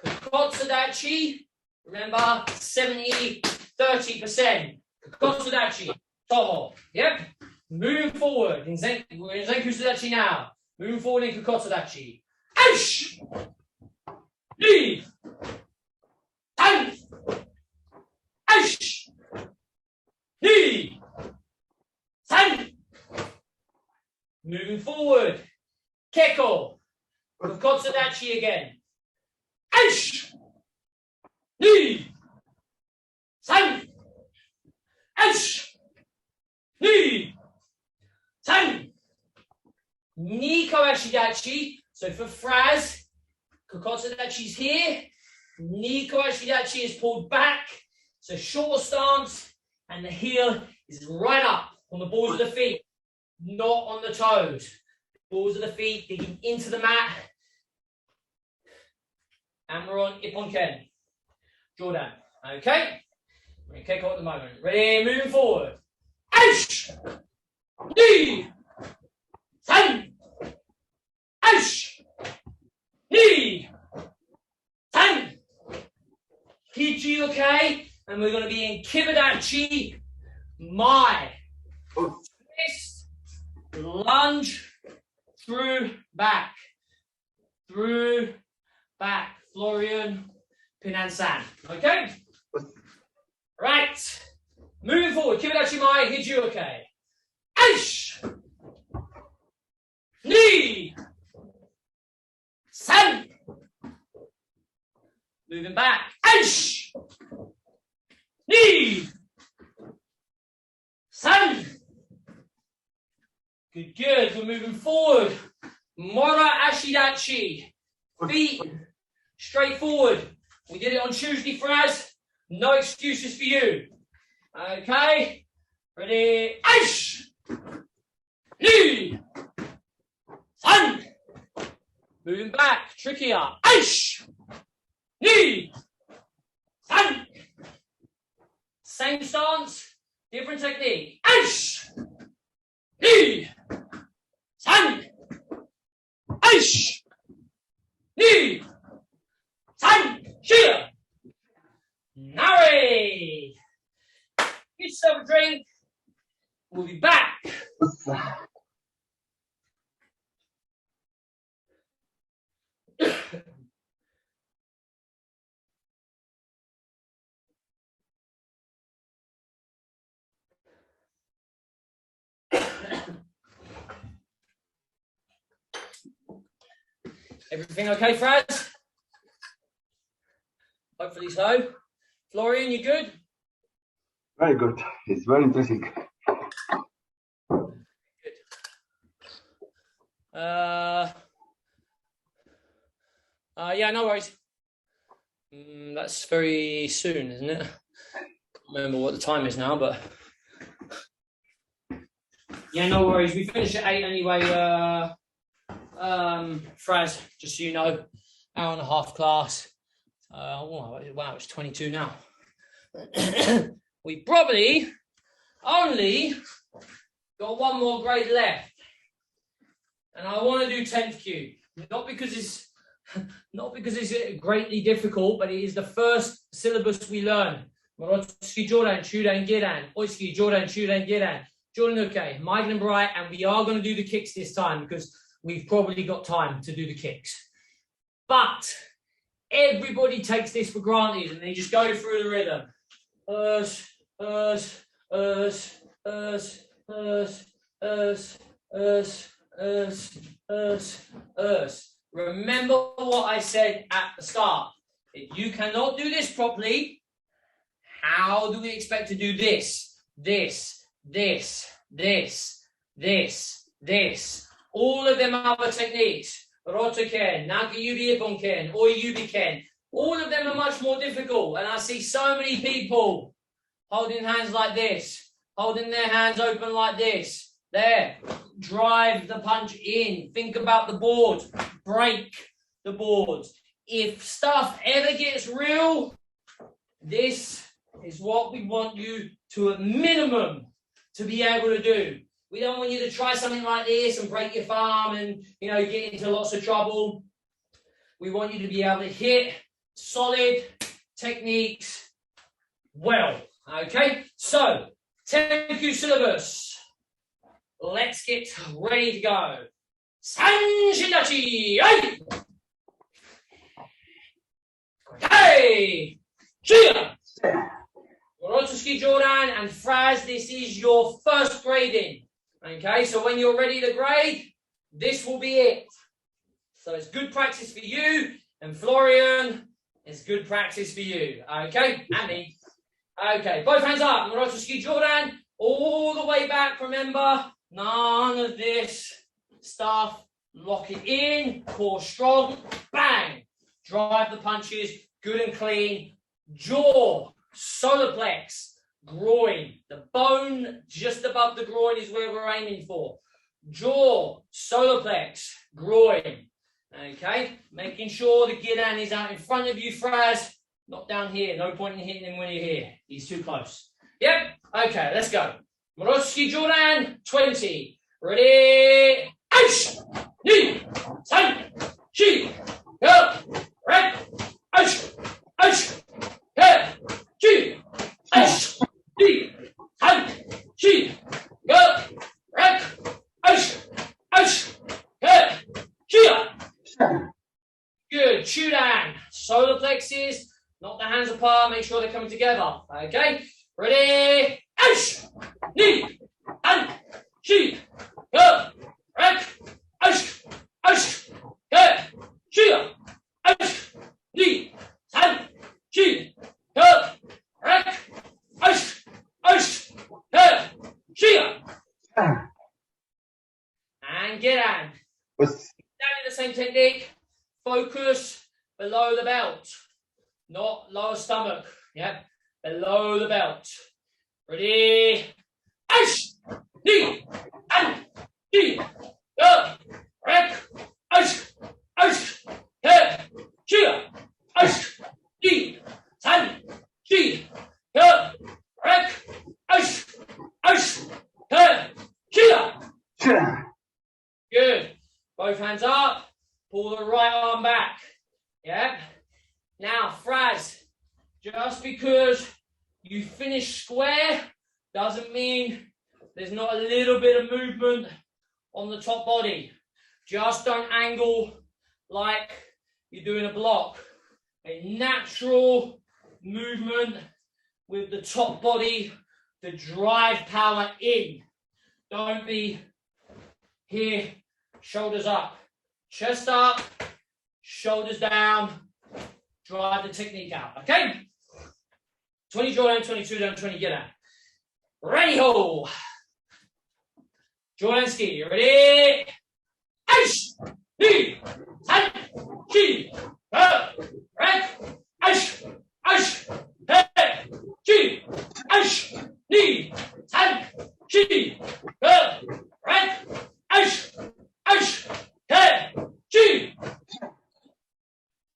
Kokotsadachi, remember 70, 30%. Kokotsadachi, Toho. Yep. Move forward. We're in Zenku Sadachi now. Move forward in Kokotsadachi. Aish! Ni! Tan! Aish! Ni! San! Moving forward. Keko. Kokotsadachi again. Aish! Ni! San! Niko Ashidachi. So for Fraz, Kokoto Dachi's here. Niko Ashidachi is pulled back. So short stance, and the heel is right up on the balls of the feet, not on the toes. Balls of the feet digging into the mat. And we're on Ippon Ken. Jordan. Okay? We're in Keiko at the moment. Ready? Moving forward. Ash! Knee! San! Ash! Knee! San! Hiji, okay? And we're going to be in Kibadachi. My. Twist. Lunge. Through. Back. Through. Back. Florian. Pin and San. Okay? Right. Moving forward. Kibadachi Mai. Hiji, okay? Ash! Knee! San! Moving back. Ash! Knee! San! Good, good. We're moving forward. Mora Ashidachi. Feet straight forward. We did it on Tuesday, Fraz. No excuses for you. Okay. Ready? Ash! Knee! San! Moving back. Trickier. Ash! Knee! San! Same stance, different technique. Ash! Knee! San! Ash! Knee! San! Shia! Nari! Get yourself a drink. We'll be back. Everything okay, Fraz? Hopefully so. Florian, you good? Very good. It's very interesting. Good. Yeah, no worries. That's very soon, isn't it? Can't remember what the time is now, but yeah, no worries. We finish at 8 anyway. Fraz, just so you know, hour and a half class. Wow, it's 22 now. We probably only got one more grade left, and I want to do 10th Q. Not because it's greatly difficult, but it is the first syllabus we learn. Morotsuki Jordan, Shudan Giran, Oiski Jordan, Shudan Giran, Jordan okay, Mike and Bright, and we are going to do the kicks this time because we've probably got time to do the kicks. But everybody takes this for granted and they just go through the rhythm. Remember what I said at the start. If you cannot do this properly, how do we expect to do this? This. All of them other techniques. Rotoken, Nagayubi Ibonken, Oyubiken. All of them are much more difficult. And I see so many people holding hands like this, holding their hands open like this. There. Drive the punch in. Think about the board. Break the board. If stuff ever gets real, this is what we want you to, at minimum, to be able to do. We don't want you to try something like this and break your thumb and, get into lots of trouble. We want you to be able to hit solid techniques well. Okay? So, 10Q syllabus. Let's get ready to go. Sanshindachi! Hey! Hey! Chia! Orotsuki Jordan and Fraz, this is your first grading. Okay, so when you're ready to grade, this will be it. So it's good practice for you, and Florian, it's good practice for you. Okay, and me. Okay, both hands up. Orotsuki Jordan, all the way back, remember, none of this stuff. Lock it in, core strong, bang. Drive the punches, good and clean. Jaw, solar plex, groin. The bone just above the groin is where we're aiming for. Jaw, solar plex, groin. Okay, making sure the Kihon is out in front of you, Fraz. Not down here. No point in hitting him when you're here. He's too close. Yep. Okay, let's go. Moroski Jordan, 20. Ready? Aish! Ni! San! Chi! Go! Red! Aish! Aish! He! Chi! Aish! Ni! San! Chi! Go! Red! Aish! Aish! He! Chi! Good. Chew down. Solar plexus. Knock the hands apart. Make sure they're coming together. Okay? Ready? Aish! Ni! San! Chi! Go! Red! Aish! Aish! He! Chi! Aish! Ni! San! Chi! Go! Red! Aish! Aish! He! Chi! And get down. Down in the same technique. Focus below the belt, not lower stomach. Yep, below the belt. Ready? Aish! Ni! An! Chi! Go! Rek! Aish! Aish! He! Chi! Aish! Ni! San! Chi! Go! Rek! Aish! Aish! Chi! Good. Both hands up. Pull the right arm back. Yep. Now, Fraz, just because you finish square doesn't mean there's not a little bit of movement on the top body. Just don't angle like you're doing a block. A natural movement with the top body to drive power in. Don't be here, shoulders up. Chest up, shoulders down, drive the technique out, okay? 20 Jordan, 22 down, 20 get out. Ready, ho! Jordan ski, ready? Aish! Ni! San! Chi! Go! Rek! Aish! Aish! He! Chi! Aish! Ni! San! Chi! Go! Rek! Aish! Aish! He! Chi!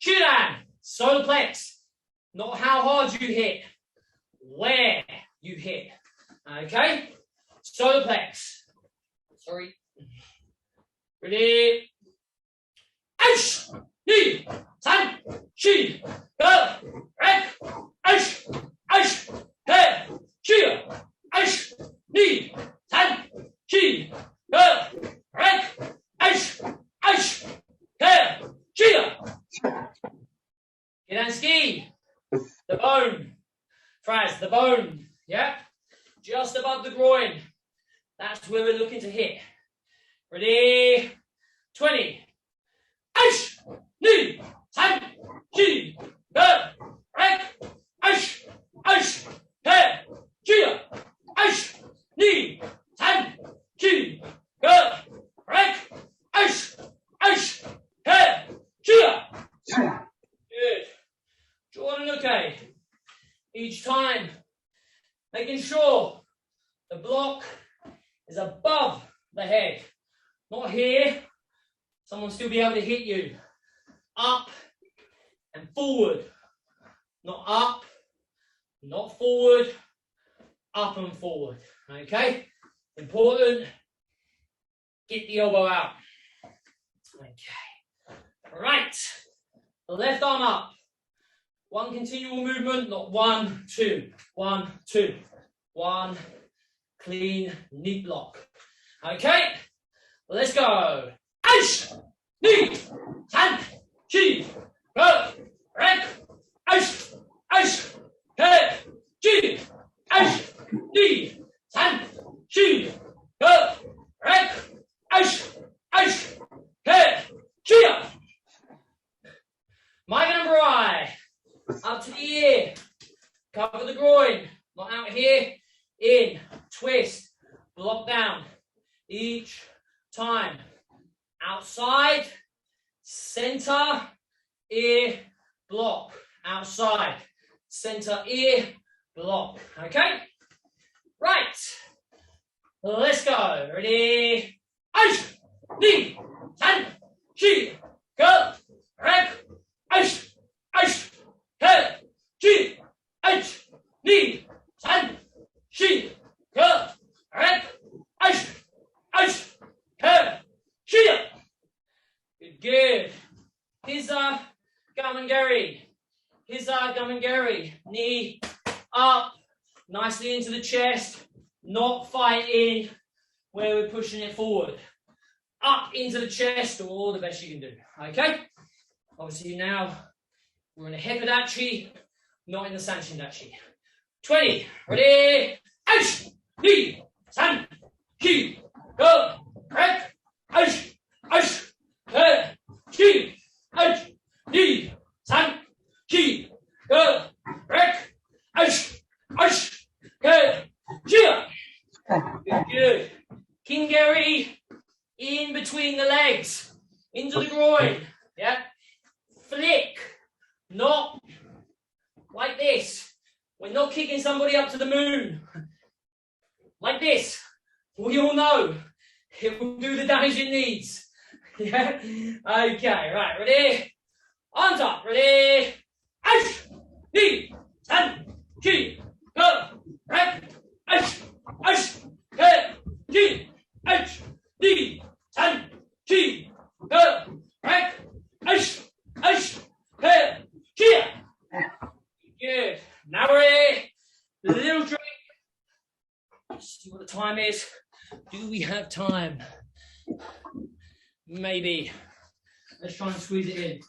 Kihon, solar plex. Not how hard you hit, where you hit. Okay? Solar plex. Sorry. Ready? Aish! Ni! San! Chi! Go! Rek! Aish! Aish! He! Chi! Aish! Ni! San! Chi! Go! Rek! Aish! Aish! He! Chi! Kihon ski. The bone. Fraz, the bone. Yeah? Just above the groin. That's where we're looking to hit. Ready? 20. Aish! Ni! San! Chi! Go! Rek! Aish! Aish! He! Chi! Aish! Ni! San! Chi! Go! Rek! Aish! Aish! Chi! Good. Jordan, okay. Each time, making sure the block is above the head. Not here. Someone still be able to hit you. Up and forward. Not up, not forward, up and forward. Okay? Important. Get the elbow out. Okay. Right. Left arm up. One continual movement, not 1, 2, 1, 2, 1. Clean, neat block. Okay, let's go. Aish, ni, san, chi, go, rek, aish, aish, he, chi, aish, ni, san, chi, go, rek, aish, aish, he, chi. Mic number I. Up to the ear. Cover the groin. Not out here. In. Twist. Block down. Each time. outside, center, ear, block, outside, center, ear, block. Okay? Right. Let's go. Ready? Ice, knee, ten, she, go, rec, ice, head, she, ice, knee, ten, she, go, rec, ice, head, she. Good. Hiza, Gamangari. Hiza, Gamangari. Knee up, nicely into the chest, not fighting where we're pushing it forward. Up into the chest, all the best you can do. Okay? Obviously now we're in a Hepadachi, not in the Sanshindachi. 20. Ready? Ice, knee, san, ki, go, rec, ice, head, ki, ice, knee, san, ki, go, rec, ice, head, ki. Good. Kingari in between the legs, into the groin. Yeah. Flick, not like this. We're not kicking somebody up to the moon. Like this. We all know it will do the damage it needs. Yeah. Okay. Right. Ready? On top. Ready? Ice, knee, ten, ki, go, rec, ice, head, ki, ice, knee, ten, ki, go, rec, ice, head, ki. Good. Now we're a little drink. Let's see what the time is. Do we have time? Maybe. Let's try and squeeze it in.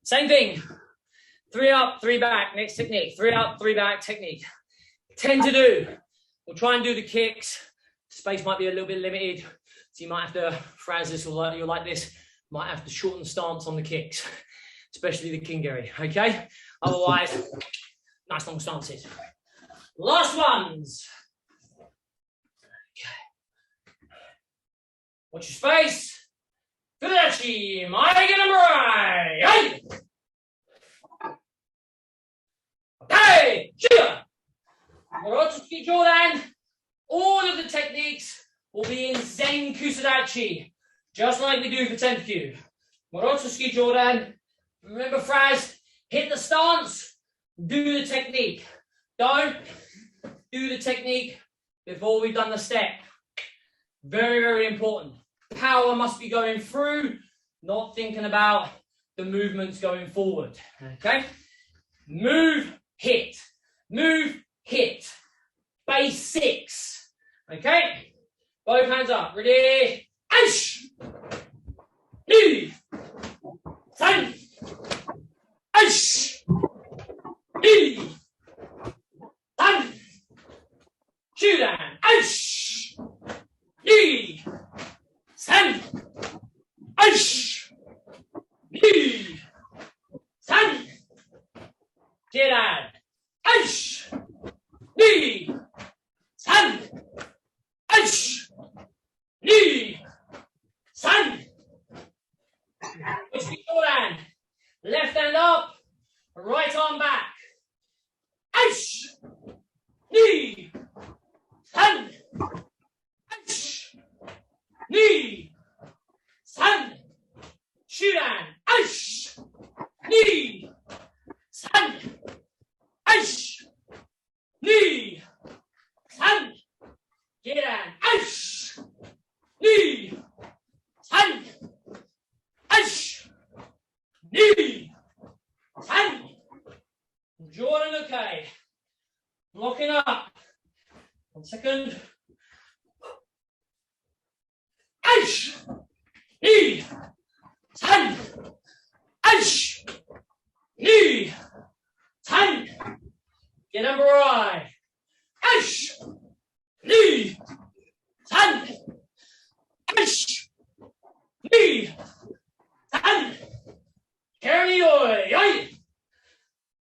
Same thing. 3 up, 3 back, next technique. 3 up, 3 back technique. 10 to do. We'll try and do the kicks. Space might be a little bit limited, so you might have to, Francis, or you're like this, might have to shorten the stance on the kicks, especially the Kingari, okay? Otherwise, nice long stances. Last ones. Okay. Watch your space. Fudachi, Maiga number 8. Okay, Shia. Morotsuki Jordan. All of the techniques will be in Zen Kusadachi, just like we do for 10Q. Morotsuki Jordan. Remember, Fraz, hit the stance, do the technique. Don't do the technique before we've done the step. Very, very important. Power must be going through, not thinking about the movements going forward. Okay? Move, hit. Move, hit. Base 6. Okay? Both hands up. Ready? Ish! Knee! San! Ish! Knee! San! Shoot down. Ish! Knee! San! Ish! Knee! San! Get out. Ish! Knee! San! Ish! Knee! San! Push the forehand. Left hand up. Right arm back. Ish! Knee! San! Ish! Knee! San! Shoot hand. Ish! Knee! San! Ish! Knee! San! Get down. Ish! Knee! San! Ish! Knee! San! Jordan, okay. Blocking up. 1 second. Ish! Knee! San! Ish! Knee! San! Get number right. Ish! Knee! San! Ish! Knee! San! Carry oi!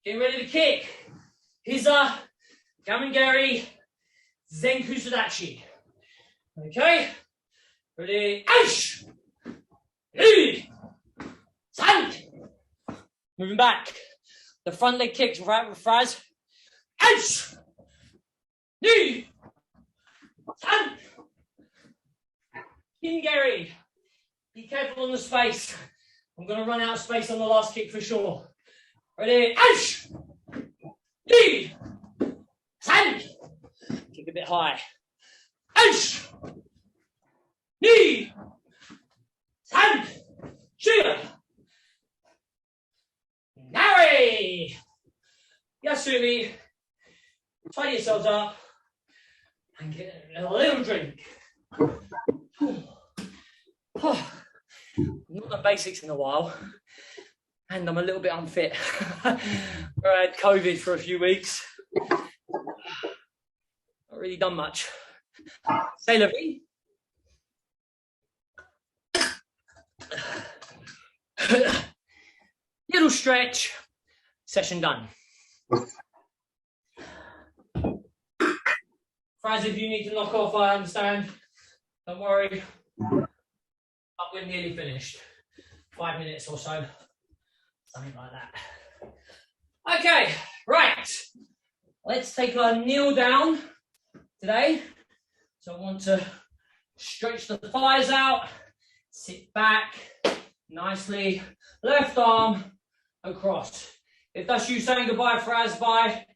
Getting ready to kick. Hiza, Gamengari, Zenku Sudachi. Okay, ready, Aish! Stand! Moving back. The front leg kicks right with Fraz. Aish! Stand! Gary, be careful on the space. I'm going to run out of space on the last kick for sure. Ready? Aish! Stand! Kick a bit high. Aish! Stand! Shooter! Nari! Yasumi, tie yourselves up and get a little drink. Not done basics in a while, and I'm a little bit unfit. I had COVID for a few weeks. Not really done much. Say la vie. Little stretch, session done. Fraz, if you need to knock off, I understand. Don't worry. But we're nearly finished. 5 minutes or so. Something like that. Okay, right. Let's take a kneel down today. So I want to stretch the thighs out, sit back nicely, left arm across. If that's you saying goodbye, Fraz, bye.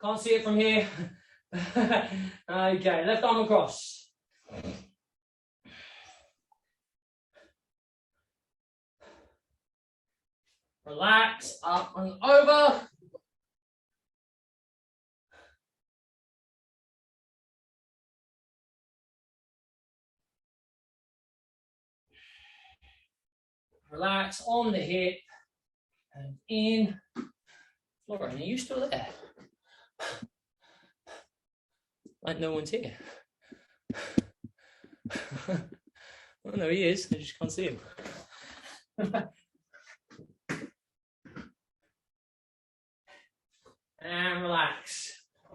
Can't see it from here. Okay, left arm across. Relax, up and over. Relax on the hip and in. Lauren, are you still there? Like no one's here. Oh no, he is. I just can't see him. And relax.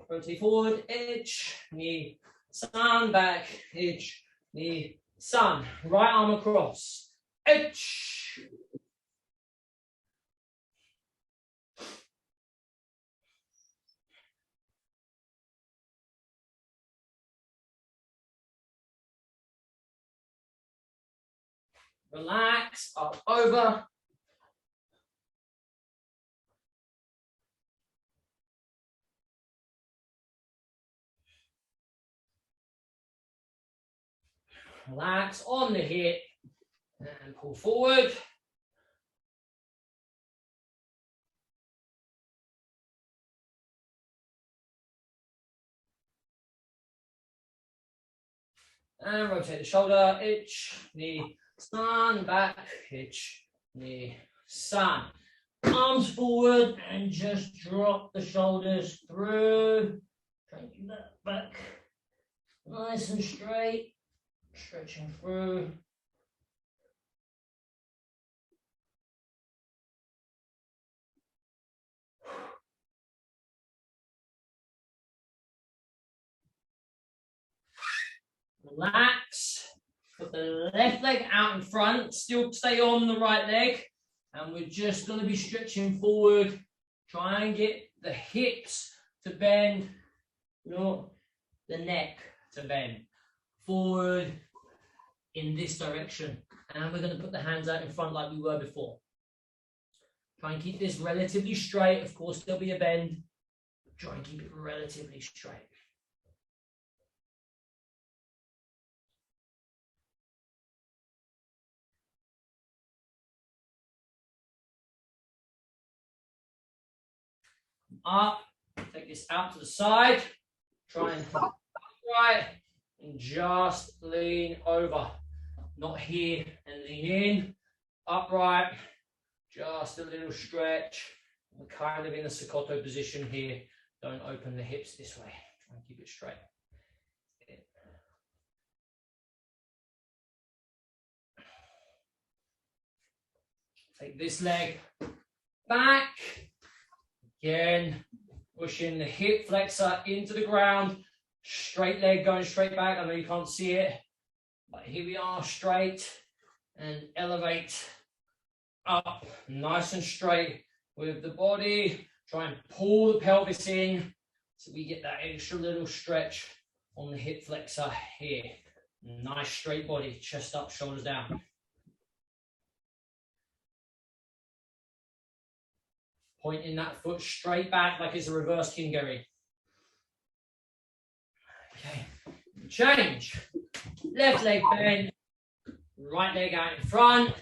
Rotate forward, edge, knee, sun, back, edge, knee, sun. Right arm across, edge. Relax, up, over. Relax on the hip and pull forward. And rotate the shoulder, itch, knee, sun, back, itch, knee, sun. Arms forward and just drop the shoulders through. Try and keep that back nice and straight. Stretching through. Relax. Put the left leg out in front. Still stay on the right leg. And we're just going to be stretching forward. Try and get the hips to bend. Not the neck to bend. Forward in this direction. And we're going to put the hands out in front like we were before. Try and keep this relatively straight. Of course, there'll be a bend. Try and keep it relatively straight. Up, take this out to the side. Try and upright and just lean over. Not here and lean in. Upright, just a little stretch. We're kind of in a Sokoto position here. Don't open the hips this way. Try and keep it straight. Take this leg back. Again, Pushing the hip flexor into the ground. Straight leg going straight back. I know you can't see it, but here we are, straight, and elevate up, nice and straight with the body. Try and pull the pelvis in so we get that extra little stretch on the hip flexor here. Nice straight body, chest up, shoulders down. Pointing that foot straight back like it's a reverse kingari. Okay, change. Left leg bend, right leg out in front.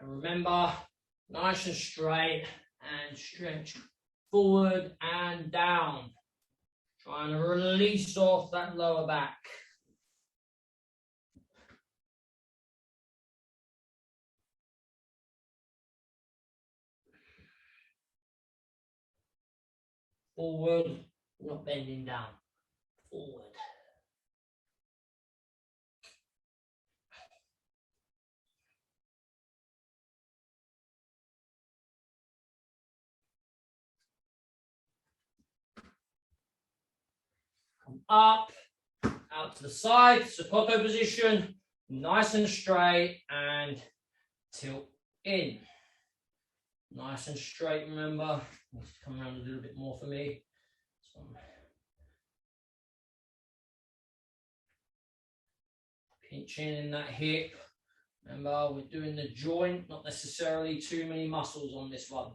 And remember, nice and straight and stretch forward and down. Trying to release off that lower back. Forward, not bending down. Forward. Come up, out to the side, Sokoto position, nice and straight, and tilt in. Nice and straight, remember. Needs to come around a little bit more for me. Pinching in that hip. Remember, we're doing the joint, not necessarily too many muscles on this one.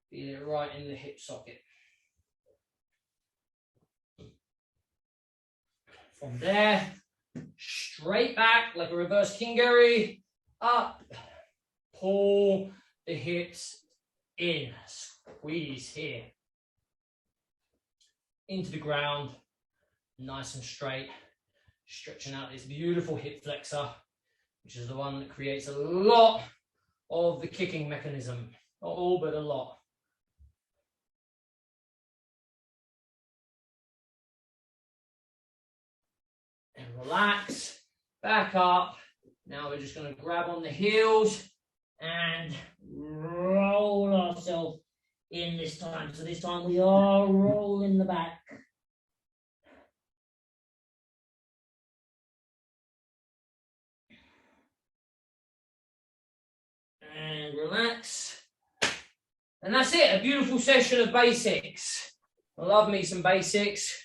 Feel it right in the hip socket. From there, straight back like a reverse kingari, up, pull the hips in, squeeze here, into the ground, nice and straight, stretching out this beautiful hip flexor, which is the one that creates a lot of the kicking mechanism, not all, but a lot. And relax, back up. Now we're just going to grab on the heels and roll ourselves in this time. So this time we are rolling the back. And relax. And that's it, a beautiful session of basics. I love me some basics.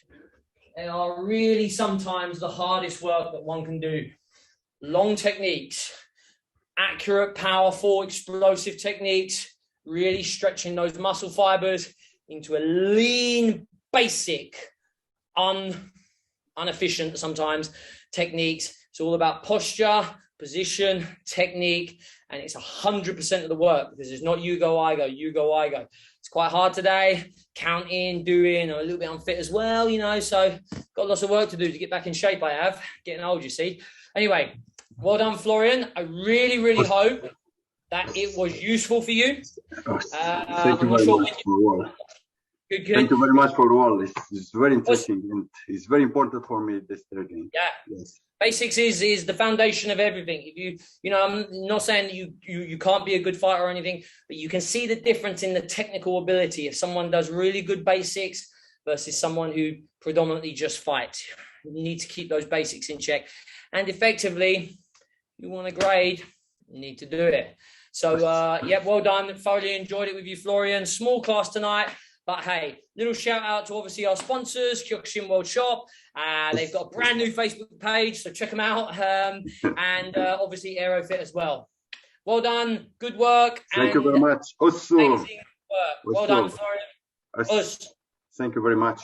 They are really sometimes the hardest work that one can do. Long techniques, accurate, powerful, explosive techniques, really stretching those muscle fibers into a lean, basic, inefficient sometimes techniques. It's all about posture, position, technique, and it's 100% of the work because it's not you go, I go, you go, I go. It's quite hard today, counting, doing, or a little bit unfit as well, you know, so got lots of work to do to get back in shape. I have, getting old, you see. Anyway, well done, Florian. I really, really hope that it was useful for you. Thank you very much for all. Good. Thank you very much for all. It's very interesting and it's very important for me, this training. Yeah. Yes. Basics is the foundation of everything. If you know, I'm not saying that you can't be a good fighter or anything, but you can see the difference in the technical ability if someone does really good basics versus someone who predominantly just fights. You need to keep those basics in check. And effectively, you want to grade, you need to do it. So, yeah, well done. Thoroughly enjoyed it with you, Florian. Small class tonight. But hey, little shout out to obviously our sponsors, Kyokushin World Shop. They've got a brand new Facebook page, so check them out. And obviously Aerofit as well. Well done, good work. Thank you very much. Also, well done, Florian. Thank you very much.